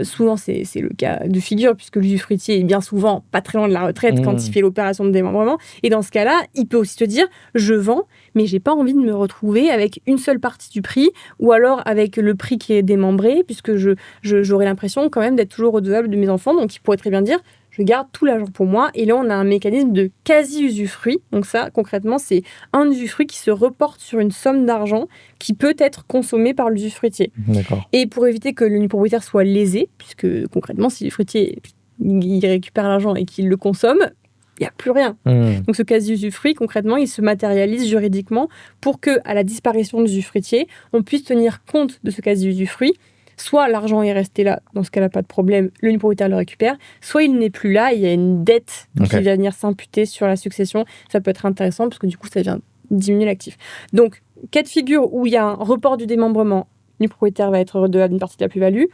Souvent, c'est le cas de figure, puisque l'usufruitier est bien souvent pas très loin de la retraite quand il fait l'opération de démembrement. Et dans ce cas-là, il peut aussi se dire, je vends, mais j'ai pas envie de me retrouver avec une seule partie du prix, ou alors avec le prix qui est démembré, puisque j'aurais l'impression quand même d'être toujours redevable de mes enfants. Donc, il pourrait très bien dire, je garde tout l'argent pour moi. Et là, on a un mécanisme de quasi-usufruit. Donc ça, concrètement, c'est un usufruit qui se reporte sur une somme d'argent qui peut être consommée par l'usufruitier. D'accord. Et pour éviter que le nu propriétaire soit lésé, puisque concrètement, si l'usufruitier il récupère l'argent et qu'il le consomme, il n'y a plus rien. Donc ce quasi-usufruit, concrètement, il se matérialise juridiquement pour qu'à la disparition de l'usufruitier, on puisse tenir compte de ce quasi-usufruit. Soit l'argent est resté là, dans ce cas-là, pas de problème, le nu propriétaire le récupère, soit il n'est plus là, il y a une dette qui va venir s'imputer sur la succession. Ça peut être intéressant, parce que du coup, ça vient diminuer l'actif. Donc, cas de figure où il y a un report du démembrement, le nu propriétaire va être redevable d'une partie de la plus-value.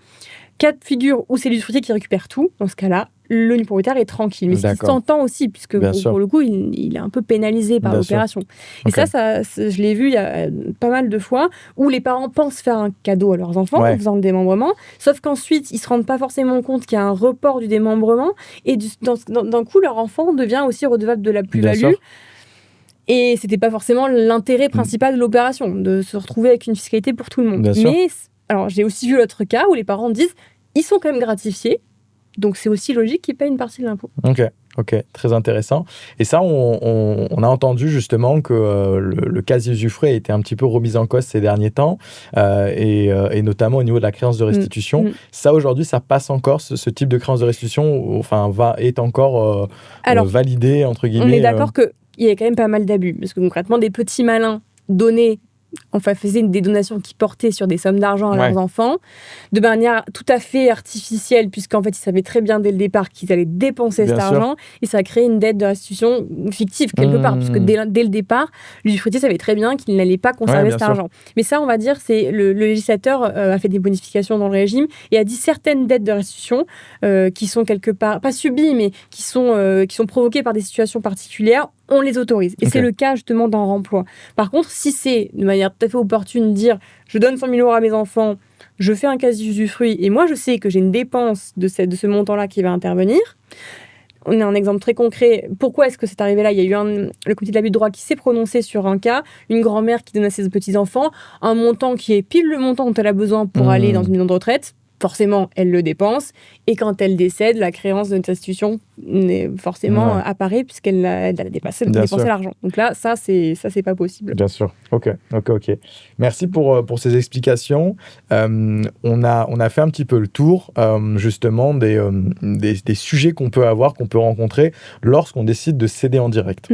Cas de figure où c'est l'usufruitier qui récupère tout, dans ce cas-là, le nu propriétaire est tranquille. Mais ce qui s'entend aussi, puisque pour le coup, il est un peu pénalisé par l'opération. Et ça, je l'ai vu il y a pas mal de fois, où les parents pensent faire un cadeau à leurs enfants en faisant le démembrement, sauf qu'ensuite, ils ne se rendent pas forcément compte qu'il y a un report du démembrement, et d'un coup, leur enfant devient aussi redevable de la plus-value. Et c'était pas forcément l'intérêt principal de l'opération, de se retrouver avec une fiscalité pour tout le monde. Mais alors, j'ai aussi vu l'autre cas où les parents disent, ils sont quand même gratifiés, donc c'est aussi logique qu'ils payent une partie de l'impôt. Ok, très intéressant. Et ça, on a entendu justement que le quasi-usufruit a été un petit peu remis en cause ces derniers temps, et notamment au niveau de la créance de restitution. Ça, aujourd'hui, ça passe encore, ce type de créance de restitution, enfin, est encore validé, entre guillemets. On est d'accord qu'il y a quand même pas mal d'abus, parce que concrètement, des petits malins donnaient, faisaient des donations qui portaient sur des sommes d'argent à leurs enfants, de manière tout à fait artificielle, puisqu'en fait, ils savaient très bien dès le départ qu'ils allaient dépenser cet argent, et ça a créé une dette de restitution fictive, quelque part, puisque dès le départ, l'usufruitier savait très bien qu'il n'allait pas conserver cet argent. Mais ça, on va dire, c'est le législateur a fait des bonifications dans le régime, et a dit certaines dettes de restitution qui sont quelque part, pas subies, mais qui sont provoquées par des situations particulières, on les autorise. Et c'est le cas justement dans Remploi. Par contre, si c'est de manière tout à fait opportune de dire je donne 100 000 € à mes enfants, je fais un quasi-usufruit et moi je sais que j'ai une dépense de ce montant-là qui va intervenir. On a un exemple très concret. Pourquoi est-ce que c'est arrivé là ? Il y a eu le comité de l'abus de droit qui s'est prononcé sur un cas, une grand-mère qui donne à ses petits-enfants un montant qui est pile le montant dont elle a besoin pour aller dans une maison de retraite. Forcément, elle le dépense. Et quand elle décède, la créance de restitution forcément apparaît puisqu'elle a dépensé l'argent. Donc là, ça, c'est pas possible. Bien sûr. Ok. Merci pour ces explications. On a fait un petit peu le tour, justement, des sujets qu'on peut rencontrer lorsqu'on décide de céder en direct.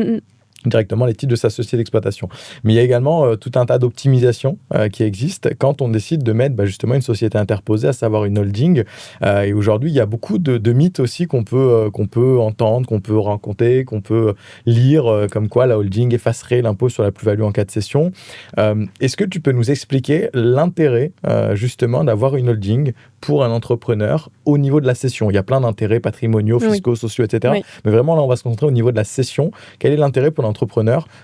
Directement les titres de sa société d'exploitation. Mais il y a également tout un tas d'optimisations qui existent quand on décide de mettre justement une société interposée, à savoir une holding. Et aujourd'hui, il y a beaucoup de mythes aussi qu'on peut entendre, qu'on peut raconter, qu'on peut lire, comme quoi la holding effacerait l'impôt sur la plus-value en cas de cession. Est-ce que tu peux nous expliquer l'intérêt justement d'avoir une holding pour un entrepreneur au niveau de la cession ? Il y a plein d'intérêts patrimoniaux, fiscaux, sociaux, etc. Mais vraiment, là, on va se concentrer au niveau de la cession. Quel est l'intérêt pour l'entrepreneur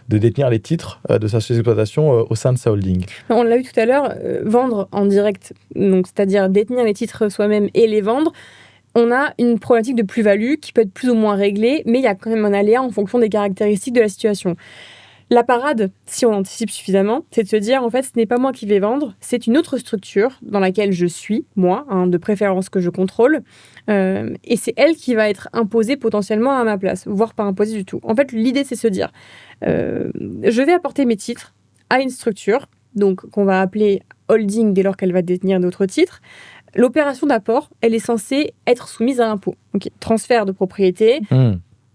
de détenir les titres de sa société d'exploitation au sein de sa holding ? On l'a vu tout à l'heure, vendre en direct, donc c'est-à-dire détenir les titres soi-même et les vendre, on a une problématique de plus-value qui peut être plus ou moins réglée, mais il y a quand même un aléa en fonction des caractéristiques de la situation. La parade, si on anticipe suffisamment, c'est de se dire, en fait, ce n'est pas moi qui vais vendre, c'est une autre structure dans laquelle je suis, moi, de préférence que je contrôle, et c'est elle qui va être imposée potentiellement à ma place, voire pas imposée du tout. En fait, l'idée, c'est de se dire, je vais apporter mes titres à une structure, donc qu'on va appeler holding dès lors qu'elle va détenir d'autres titres. L'opération d'apport, elle est censée être soumise à impôt. Okay. Transfert de propriété,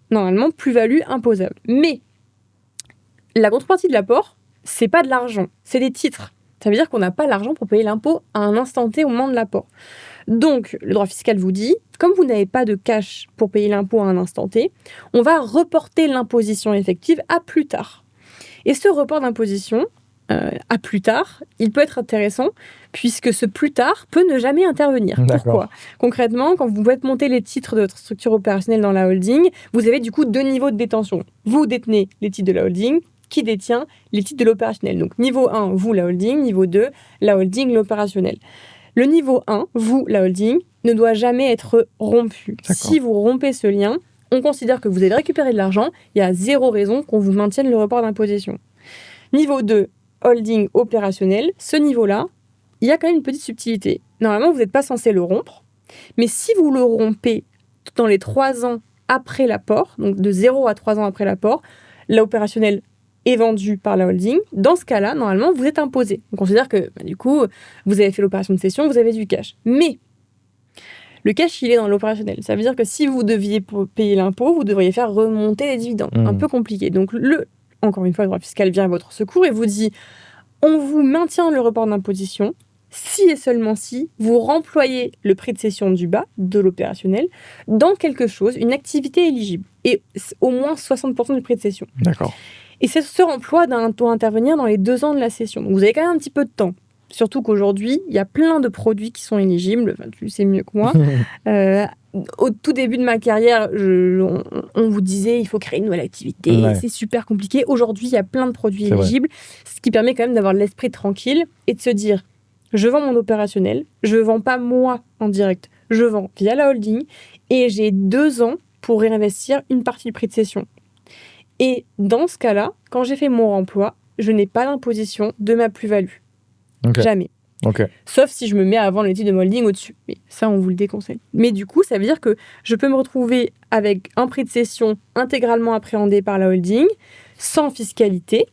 normalement, plus-value imposable. Mais la contrepartie de l'apport, c'est pas de l'argent, c'est des titres. Ça veut dire qu'on n'a pas l'argent pour payer l'impôt à un instant T au moment de l'apport. Donc, le droit fiscal vous dit, comme vous n'avez pas de cash pour payer l'impôt à un instant T, on va reporter l'imposition effective à plus tard. Et ce report d'imposition, à plus tard, il peut être intéressant puisque ce plus tard peut ne jamais intervenir. D'accord. Pourquoi ? Concrètement, quand vous faites monter les titres de votre structure opérationnelle dans la holding, vous avez du coup 2 niveaux de détention. Vous détenez les titres de la holding, qui détient les titres de l'opérationnel. Donc, niveau 1, vous, la holding. Niveau 2, la holding, l'opérationnel. Le niveau 1, vous, la holding, ne doit jamais être rompu. D'accord. Si vous rompez ce lien, on considère que vous avez récupéré de l'argent. Il y a 0 raison qu'on vous maintienne le report d'imposition. Niveau 2, holding opérationnel. Ce niveau-là, il y a quand même une petite subtilité. Normalement, vous n'êtes pas censé le rompre. Mais si vous le rompez dans les 3 ans après l'apport, donc de 0 à 3 ans après l'apport, l'opérationnel est vendu par la holding, dans ce cas-là, normalement, vous êtes imposé. On considère que, du coup, vous avez fait l'opération de cession, vous avez du cash. Mais le cash, il est dans l'opérationnel. Ça veut dire que si vous deviez payer l'impôt, vous devriez faire remonter les dividendes. Un peu compliqué. Donc, encore une fois, le droit fiscal vient à votre secours et vous dit, on vous maintient le report d'imposition si et seulement si vous remployez le prix de cession du bas, de l'opérationnel, dans quelque chose, une activité éligible. Et au moins 60% du prix de cession. D'accord. Et ce remploi doit intervenir dans les 2 ans de la cession. Donc vous avez quand même un petit peu de temps. Surtout qu'aujourd'hui, il y a plein de produits qui sont éligibles. Enfin, tu le sais mieux que moi. Au tout début de ma carrière, on vous disait il faut créer une nouvelle activité. Ouais. C'est super compliqué. Aujourd'hui, il y a plein de produits éligibles. Ce qui permet quand même d'avoir l'esprit tranquille et de se dire je vends mon opérationnel. Je ne vends pas moi en direct. Je vends via la holding. Et j'ai 2 ans pour réinvestir une partie du prix de cession. Et dans ce cas-là, quand j'ai fait mon remploi, je n'ai pas d'imposition de ma plus-value. Okay. Jamais. Ok. Sauf si je me mets à vendre les titres de holding au-dessus. Mais ça, on vous le déconseille. Mais du coup, ça veut dire que je peux me retrouver avec un prix de cession intégralement appréhendé par la holding, sans fiscalité.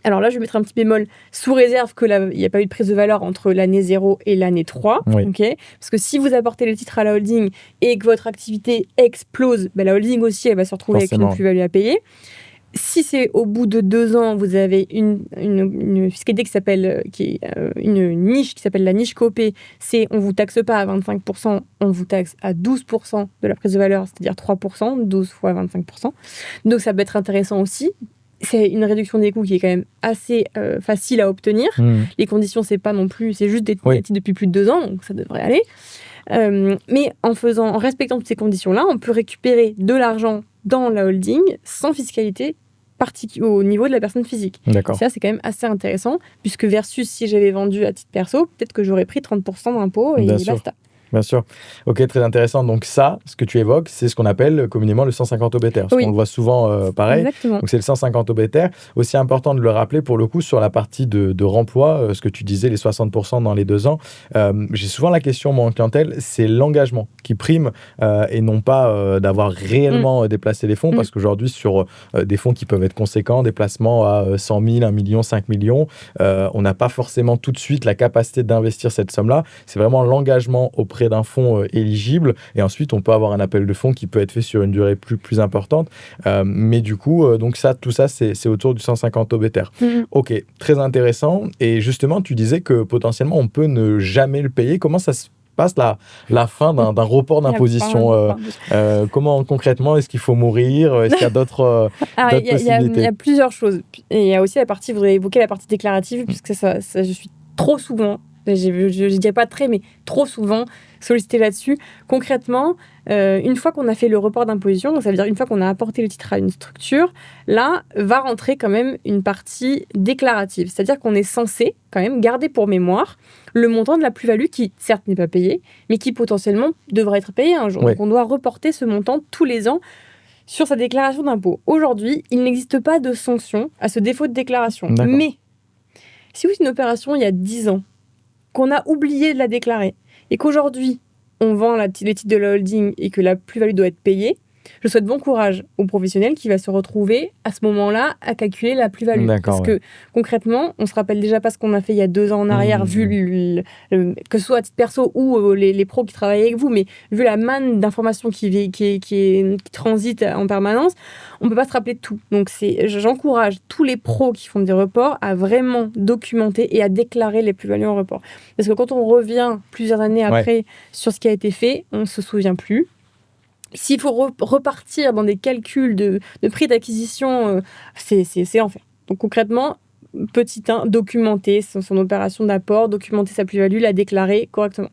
Alors là, je vais mettre un petit bémol sous réserve qu'il n'y a pas eu de prise de valeur entre l'année 0 et l'année 3. Oui. Okay, parce que si vous apportez les titres à la holding et que votre activité explose, la holding aussi, elle va se retrouver Forcément. avec une plus-value à payer. Si c'est au bout de 2 ans, vous avez une fiscalité une niche qui s'appelle la niche copée, c'est on ne vous taxe pas à 25%, on vous taxe à 12% de la prise de valeur, c'est-à-dire 3%, 12 fois 25%. Donc ça peut être intéressant aussi. C'est une réduction des coûts qui est quand même assez facile à obtenir. Les conditions, c'est pas non plus, c'est juste des titres depuis plus de 2 ans, donc ça devrait aller. Mais en respectant toutes ces conditions-là, on peut récupérer de l'argent dans la holding sans fiscalité au niveau de la personne physique. D'accord. Ça, c'est quand même assez intéressant, puisque versus si j'avais vendu à titre perso, peut-être que j'aurais pris 30% d'impôt et basta. Bien sûr. Ok, très intéressant. Donc ça, ce que tu évoques, c'est ce qu'on appelle communément le 150 obétaire. Parce qu'on le voit souvent pareil. Exactement. Donc c'est le 150 obétaire. Aussi important de le rappeler pour le coup sur la partie de remploi, ce que tu disais, les 60% dans les 2 ans. J'ai souvent la question, moi en clientèle, c'est l'engagement qui prime et non pas d'avoir réellement déplacé les fonds. Parce qu'aujourd'hui, sur des fonds qui peuvent être conséquents, des placements à 100 000, 1 million, 5 millions, on n'a pas forcément tout de suite la capacité d'investir cette somme-là. C'est vraiment l'engagement auprès d'un fonds éligible et ensuite on peut avoir un appel de fonds qui peut être fait sur une durée plus importante mais du coup donc tout ça c'est autour du 150 obétaire. Ok, très intéressant. Et justement tu disais que potentiellement on peut ne jamais le payer. Comment ça se passe la fin d'un report d'imposition comment concrètement est-ce qu'il faut mourir? Est-ce qu'il y a d'autres possibilités? Il y a plusieurs choses. Et il y a aussi vous avez évoqué la partie déclarative puisque ça je suis trop souvent, je dirais pas très, mais trop souvent sollicité là-dessus. Concrètement, une fois qu'on a fait le report d'imposition, donc ça veut dire une fois qu'on a apporté le titre à une structure, là, va rentrer quand même une partie déclarative. C'est-à-dire qu'on est censé quand même garder pour mémoire le montant de la plus-value qui, certes, n'est pas payé, mais qui potentiellement devrait être payé un jour. Ouais. Donc on doit reporter ce montant tous les ans sur sa déclaration d'impôt. Aujourd'hui, il n'existe pas de sanction à ce défaut de déclaration. D'accord. Mais si vous faites une opération il y a 10 ans, qu'on a oublié de la déclarer et qu'aujourd'hui, on vend les titres de la holding et que la plus-value doit être payée, je souhaite bon courage au professionnel qui va se retrouver à ce moment-là à calculer la plus-value. Parce que concrètement, on ne se rappelle déjà pas ce qu'on a fait il y a 2 ans en arrière, vu que ce soit à titre perso ou les pros qui travaillent avec vous, mais vu la manne d'informations qui transite en permanence, on ne peut pas se rappeler de tout. Donc j'encourage tous les pros qui font des reports à vraiment documenter et à déclarer les plus-values en report. Parce que quand on revient plusieurs années après sur ce qui a été fait, on ne se souvient plus. S'il faut repartir dans des calculs de prix d'acquisition, c'est l'enfer. Donc concrètement, petit 1, documenter son opération d'apport, documenter sa plus-value, la déclarer correctement.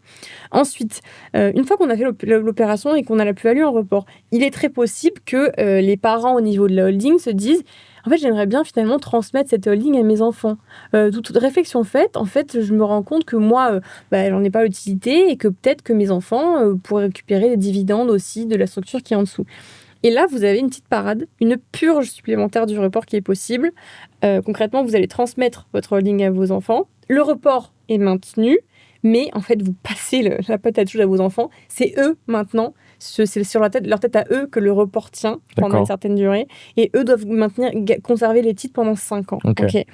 Ensuite, une fois qu'on a fait l'opération et qu'on a la plus-value en report, il est très possible que les parents au niveau de la holding se disent « En fait, j'aimerais bien finalement transmettre cette holding à mes enfants. » Toute réflexion faite, en fait, je me rends compte que moi, j'en ai pas l'utilité et que peut-être que mes enfants pourraient récupérer des dividendes aussi de la structure qui est en dessous. Et là, vous avez une petite parade, une purge supplémentaire du report qui est possible. Concrètement, vous allez transmettre votre holding à vos enfants. Le report est maintenu, mais en fait, vous passez la patate chaude à vos enfants. C'est eux, maintenant, c'est sur leur tête à eux que le report tient pendant une certaine durée. Et eux doivent conserver les titres pendant 5 ans. Okay.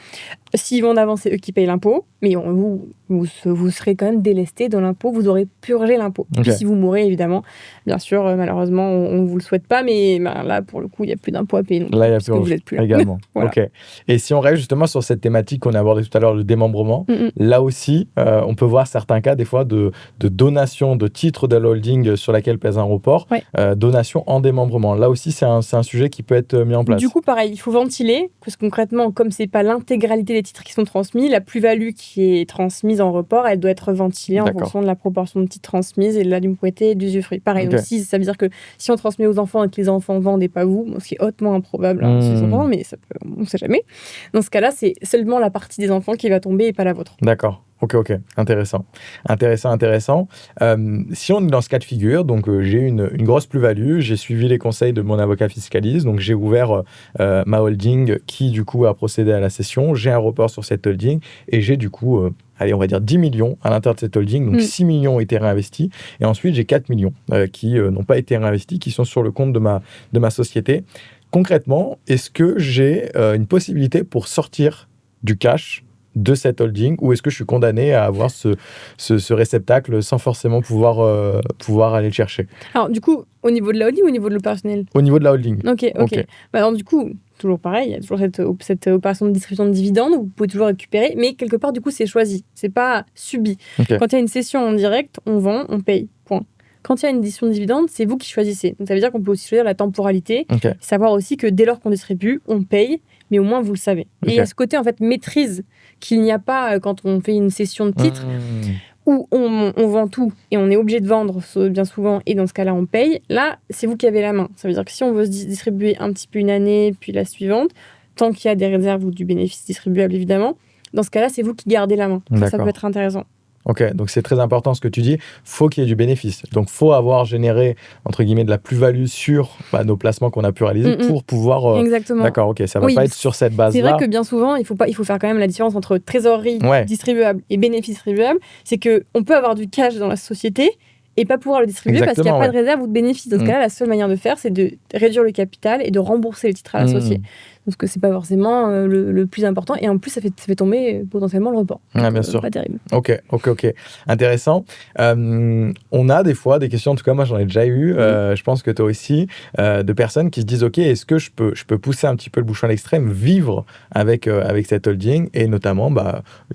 S'ils vont d'avance, c'est eux qui payent l'impôt, mais vous serez quand même délesté de l'impôt, vous aurez purgé l'impôt. Puis si vous mourrez, évidemment, bien sûr, malheureusement, on ne vous le souhaite pas, mais là, pour le coup, il n'y a plus d'impôt à payer. Là, il n'y a plus, vous n'êtes plus là. Également. Voilà. Ok. Et si on reste justement sur cette thématique qu'on a abordée tout à l'heure, le démembrement, là aussi, on peut voir certains cas, des fois, de donation de titres de la holding sur laquelle pèse un report, donation en démembrement. Là aussi, c'est un sujet qui peut être mis en place. Du coup, pareil, il faut ventiler, parce que concrètement, comme ce n'est pas l'intégralité des titres qui sont transmis, la plus-value qui est transmise en report, elle doit être ventilée en fonction de la proportion de titres transmises et de la propriété et d'usufruit. Pareil, donc ça veut dire que si on transmet aux enfants et que les enfants vendent et pas vous, ce qui est hautement improbable, mais on ne sait jamais. Dans ce cas-là, c'est seulement la partie des enfants qui va tomber et pas la vôtre. D'accord. Ok. Intéressant. Si on est dans ce cas de figure, donc j'ai une grosse plus-value, j'ai suivi les conseils de mon avocat fiscaliste, donc j'ai ouvert ma holding qui, du coup, a procédé à la cession. J'ai un report sur cette holding et j'ai, du coup, allez, on va dire 10 millions à l'intérieur de cette holding. Donc 6 millions ont été réinvestis. Et ensuite, j'ai 4 millions qui n'ont pas été réinvestis, qui sont sur le compte de ma société. Concrètement, est-ce que j'ai une possibilité pour sortir du cash de cette holding, ou est-ce que je suis condamné à avoir ce réceptacle sans forcément pouvoir aller le chercher? Alors, du coup, au niveau de la holding ou au niveau de l'opérationnel? Au niveau de la holding. Ok. Bah, alors, du coup, toujours pareil, il y a toujours cette opération de distribution de dividendes où vous pouvez toujours récupérer, mais quelque part, du coup, c'est choisi, c'est pas subi. Okay. Quand il y a une cession en direct, on vend, on paye, point. Quand il y a une distribution de dividendes, c'est vous qui choisissez. Donc, ça veut dire qu'on peut aussi choisir la temporalité, savoir aussi que dès lors qu'on distribue, on paye, mais au moins vous le savez. Et il y a ce côté en fait maîtrise qu'il n'y a pas quand on fait une cession de titres où on vend tout et on est obligé de vendre bien souvent, et dans ce cas-là on paye. Là, c'est vous qui avez la main. Ça veut dire que si on veut se distribuer un petit peu une année puis la suivante, tant qu'il y a des réserves ou du bénéfice distribuable évidemment, dans ce cas-là c'est vous qui gardez la main. Ça peut être intéressant. Ok, donc c'est très important ce que tu dis. Faut qu'il y ait du bénéfice. Donc, faut avoir généré, entre guillemets, de la plus-value sur nos placements qu'on a pu réaliser pour pouvoir... Exactement. D'accord, ok, ça va pas être sur cette base-là. C'est vrai que bien souvent, il faut faire quand même la différence entre trésorerie distribuable et bénéfice distribuable. C'est qu'on peut avoir du cash dans la société et pas pouvoir le distribuer parce qu'il n'y a pas de réserve ou de bénéfice. Dans ce cas-là, la seule manière de faire, c'est de réduire le capital et de rembourser le titre à l'associé. Donc, c'est pas forcément le plus important. Et en plus, ça fait tomber potentiellement le report. Donc, bien sûr. Pas terrible. Ok. Intéressant. On a des fois des questions, en tout cas, moi, j'en ai déjà eu, je pense que toi aussi, de personnes qui se disent, ok, est-ce que je peux pousser un petit peu le bouchon à l'extrême, vivre avec cette holding et notamment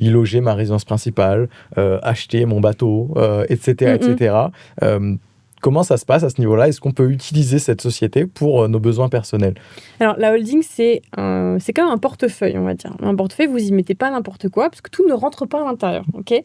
y loger ma résidence principale, acheter mon bateau, etc. Comment ça se passe à ce niveau-là? Est-ce qu'on peut utiliser cette société pour nos besoins personnels? Alors, la holding, c'est quand même un portefeuille, on va dire. Un portefeuille, vous y mettez pas n'importe quoi, parce que tout ne rentre pas à l'intérieur, ok?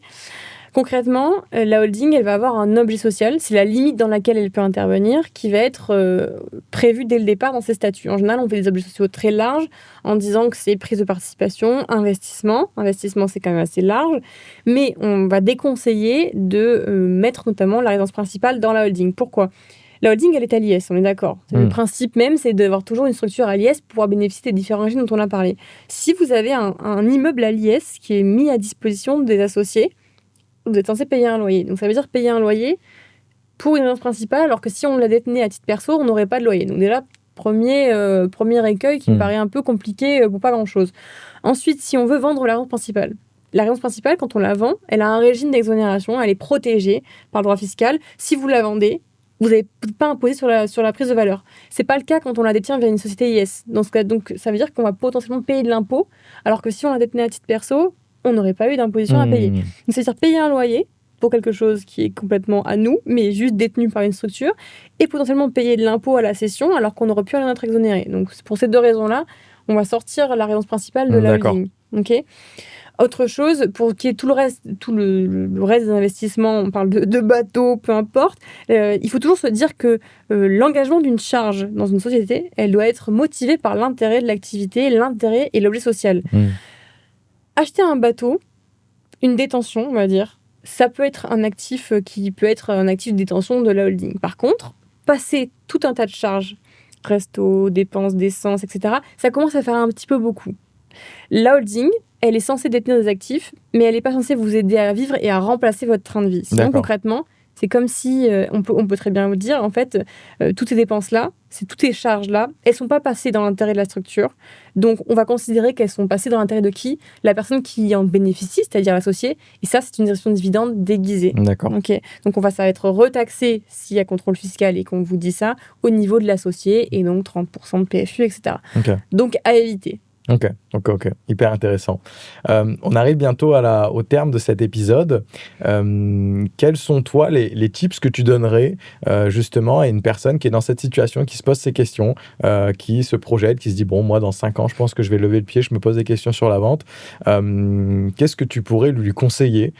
Concrètement, la holding, elle va avoir un objet social. C'est la limite dans laquelle elle peut intervenir qui va être prévue dès le départ dans ses statuts. En général, on fait des objets sociaux très larges en disant que c'est prise de participation, investissement. Investissement, c'est quand même assez large. Mais on va déconseiller de mettre notamment la résidence principale dans la holding. Pourquoi ? La holding, elle est à l'IS, on est d'accord. Le principe même, c'est d'avoir toujours une structure à l'IS pour pouvoir bénéficier des différents régimes dont on a parlé. Si vous avez un immeuble à l'IS qui est mis à disposition des associés, vous êtes censé payer un loyer. Donc, ça veut dire payer un loyer pour une résidence principale, alors que si on la détenait à titre perso, on n'aurait pas de loyer. Donc, déjà, premier écueil qui me paraît un peu compliqué pour pas grand-chose. Ensuite, si on veut vendre la résidence principale, quand on la vend, elle a un régime d'exonération, elle est protégée par le droit fiscal. Si vous la vendez, vous n'avez pas imposé sur la prise de valeur. C'est pas le cas quand on la détient via une société IS. Dans ce cas, donc, ça veut dire qu'on va potentiellement payer de l'impôt, alors que si on la détenait à titre perso, on n'aurait pas eu d'imposition à payer. Donc, c'est-à-dire payer un loyer pour quelque chose qui est complètement à nous, mais juste détenu par une structure, et potentiellement payer de l'impôt à la cession, alors qu'on n'aurait pu rien être exonéré. Donc, pour ces deux raisons-là, on va sortir la résidence principale de la holding. Okay. Autre chose, pour qu'il y ait tout le reste des investissements, on parle de bateaux, peu importe, il faut toujours se dire que l'engagement d'une charge dans une société, elle doit être motivée par l'intérêt de l'activité, l'intérêt et l'objet social. Acheter un bateau, une détention, on va dire, ça peut être un actif qui peut être un actif de détention de la holding. Par contre, passer tout un tas de charges, resto, dépenses, d'essence, etc., ça commence à faire un petit peu beaucoup. La holding, elle est censée détenir des actifs, mais elle n'est pas censée vous aider à vivre et à remplacer votre train de vie. Sinon, concrètement, c'est comme si, on peut très bien vous dire, en fait, toutes ces dépenses-là, toutes ces charges-là, elles ne sont pas passées dans l'intérêt de la structure. Donc, on va considérer qu'elles sont passées dans l'intérêt de qui ? La personne qui en bénéficie, c'est-à-dire l'associé. Et ça, c'est une distribution de dividendes déguisée. D'accord. Okay. Donc, ça va être retaxé s'il y a contrôle fiscal et qu'on vous dit ça au niveau de l'associé, et donc 30% de PFU, etc. Okay. Donc, à éviter. Ok. Hyper intéressant. On arrive bientôt au terme de cet épisode. Quels sont, toi, les tips que tu donnerais justement à une personne qui est dans cette situation, qui se pose ces questions, qui se projette, qui se dit, bon, moi, dans 5 ans, je pense que je vais lever le pied, je me pose des questions sur la vente. Qu'est-ce que tu pourrais lui conseiller ?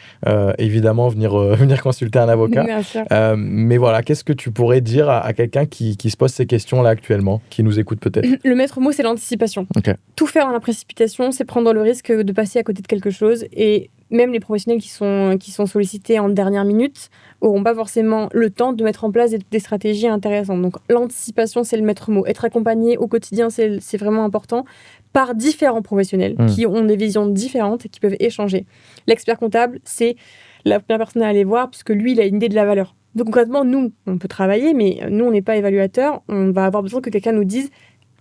Évidemment, venir consulter un avocat. Bien sûr. Mais voilà, qu'est-ce que tu pourrais dire à quelqu'un qui se pose ces questions-là actuellement, qui nous écoute peut-être ? Le maître mot, c'est l'anticipation. Okay. Tout faire dans la précipitation, c'est prendre le risque de passer à côté de quelque chose. Et même les professionnels qui sont sollicités en dernière minute n'auront pas forcément le temps de mettre en place des stratégies intéressantes. Donc l'anticipation, c'est le maître mot. Être accompagné au quotidien, c'est vraiment important par différents professionnels qui ont des visions différentes et qui peuvent échanger. L'expert comptable, c'est la première personne à aller voir puisque lui, il a une idée de la valeur. Donc concrètement, nous, on peut travailler, mais nous, on n'est pas évaluateur. On va avoir besoin que quelqu'un nous dise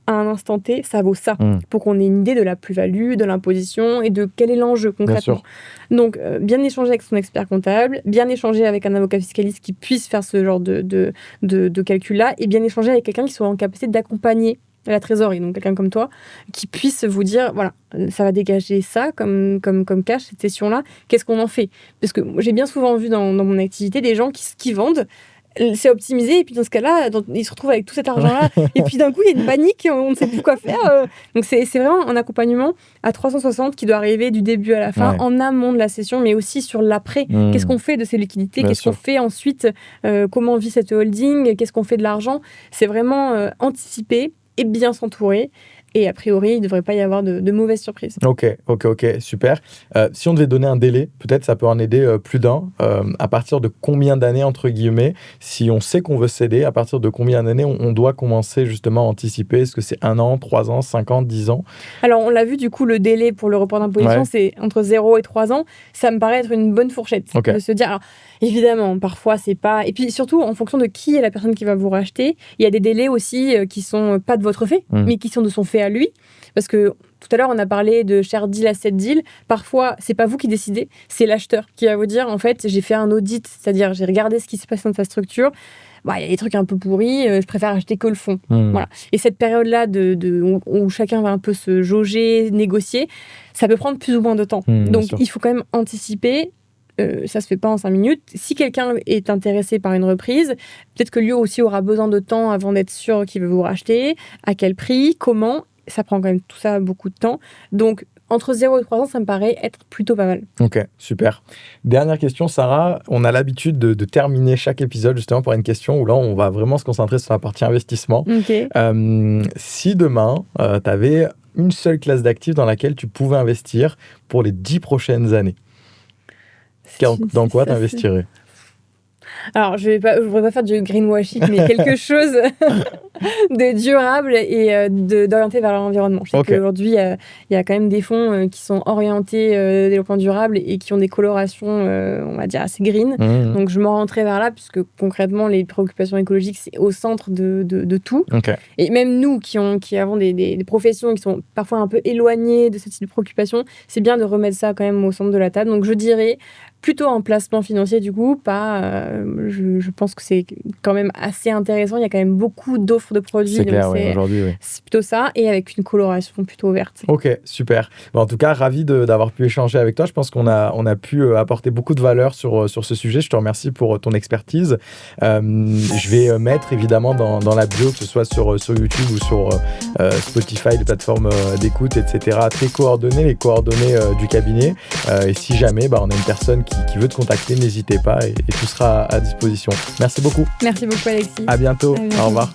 à un instant T, ça vaut ça, pour qu'on ait une idée de la plus-value, de l'imposition et de quel est l'enjeu concrètement. Donc, bien échanger avec son expert comptable, bien échanger avec un avocat fiscaliste qui puisse faire ce genre de calcul-là, et bien échanger avec quelqu'un qui soit en capacité d'accompagner la trésorerie, donc quelqu'un comme toi, qui puisse vous dire, voilà, ça va dégager ça comme cash, cette session-là, qu'est-ce qu'on en fait ? Parce que j'ai bien souvent vu dans mon activité des gens qui vendent, c'est optimisé, et puis dans ce cas-là, ils se retrouvent avec tout cet argent-là, et puis d'un coup, il y a une panique, on ne sait plus quoi faire. Donc c'est vraiment un accompagnement à 360 qui doit arriver du début à la fin, en amont de la session, mais aussi sur l'après. Qu'est-ce qu'on fait de ces liquidités ? Qu'est-ce qu'on fait ensuite ? Comment vit cette holding ? Qu'est-ce qu'on fait de l'argent ? C'est vraiment anticiper et bien s'entourer. Et a priori, il ne devrait pas y avoir de mauvaises surprises. Ok, super. Si on devait donner un délai, peut-être ça peut en aider plus d'un. À partir de combien d'années, entre guillemets, si on sait qu'on veut céder, à partir de combien d'années on doit commencer justement à anticiper ? Est-ce que c'est 1 an, 3 ans, 5 ans, 10 ans ? Alors, on l'a vu, du coup, le délai pour le report d'imposition, c'est entre 0 et 3 ans. Ça me paraît être une bonne fourchette de se dire... Alors, évidemment, parfois, c'est pas... Et puis, surtout, en fonction de qui est la personne qui va vous racheter, il y a des délais aussi qui sont pas de votre fait, mais qui sont de son fait à lui. Parce que tout à l'heure, on a parlé de share deal, asset deal. Parfois, c'est pas vous qui décidez, c'est l'acheteur qui va vous dire, en fait, j'ai fait un audit, c'est-à-dire j'ai regardé ce qui se passe dans sa structure. Il y a des trucs un peu pourris, je préfère acheter que le fonds. Voilà. Et cette période-là où chacun va un peu se jauger, négocier, ça peut prendre plus ou moins de temps. Donc, il faut quand même anticiper. Ça se fait pas en 5 minutes. Si quelqu'un est intéressé par une reprise, peut-être que lui aussi aura besoin de temps avant d'être sûr qu'il veut vous racheter, à quel prix, comment. Ça prend quand même tout ça beaucoup de temps. Donc, entre 0 et 3 ans, ça me paraît être plutôt pas mal. Ok, super. Dernière question, Sarah. On a l'habitude de terminer chaque épisode justement par une question où là, on va vraiment se concentrer sur la partie investissement. Si demain, tu avais une seule classe d'actifs dans laquelle tu pouvais investir pour les 10 prochaines années, dans quoi tu investirais ? Alors, je voudrais pas faire du greenwashing, mais quelque chose de durable et d'orienté vers l'environnement. Je sais qu'aujourd'hui, il y a quand même des fonds qui sont orientés développement durable et qui ont des colorations, on va dire, assez green. Donc, je m'orienterai vers là, puisque concrètement, les préoccupations écologiques, c'est au centre de tout. Et même nous, qui avons des professions qui sont parfois un peu éloignées de ce type de préoccupations, c'est bien de remettre ça quand même au centre de la table. Donc, je dirais plutôt en placement financier, du coup, je pense que c'est quand même assez intéressant. Il y a quand même beaucoup d'offres de produits. C'est clair, aujourd'hui, oui. C'est plutôt ça, et avec une coloration plutôt verte. Ok, super. En tout cas, ravi d'avoir pu échanger avec toi. Je pense qu'on a pu apporter beaucoup de valeur sur ce sujet. Je te remercie pour ton expertise. Je vais mettre évidemment dans la bio, que ce soit sur YouTube ou sur Spotify, les plateformes d'écoute, etc., tes coordonnées, les coordonnées du cabinet. Et si jamais on a une personne qui veut te contacter, n'hésitez pas et tout sera à disposition. Merci beaucoup. Merci beaucoup, Alexis. À bientôt. Au revoir.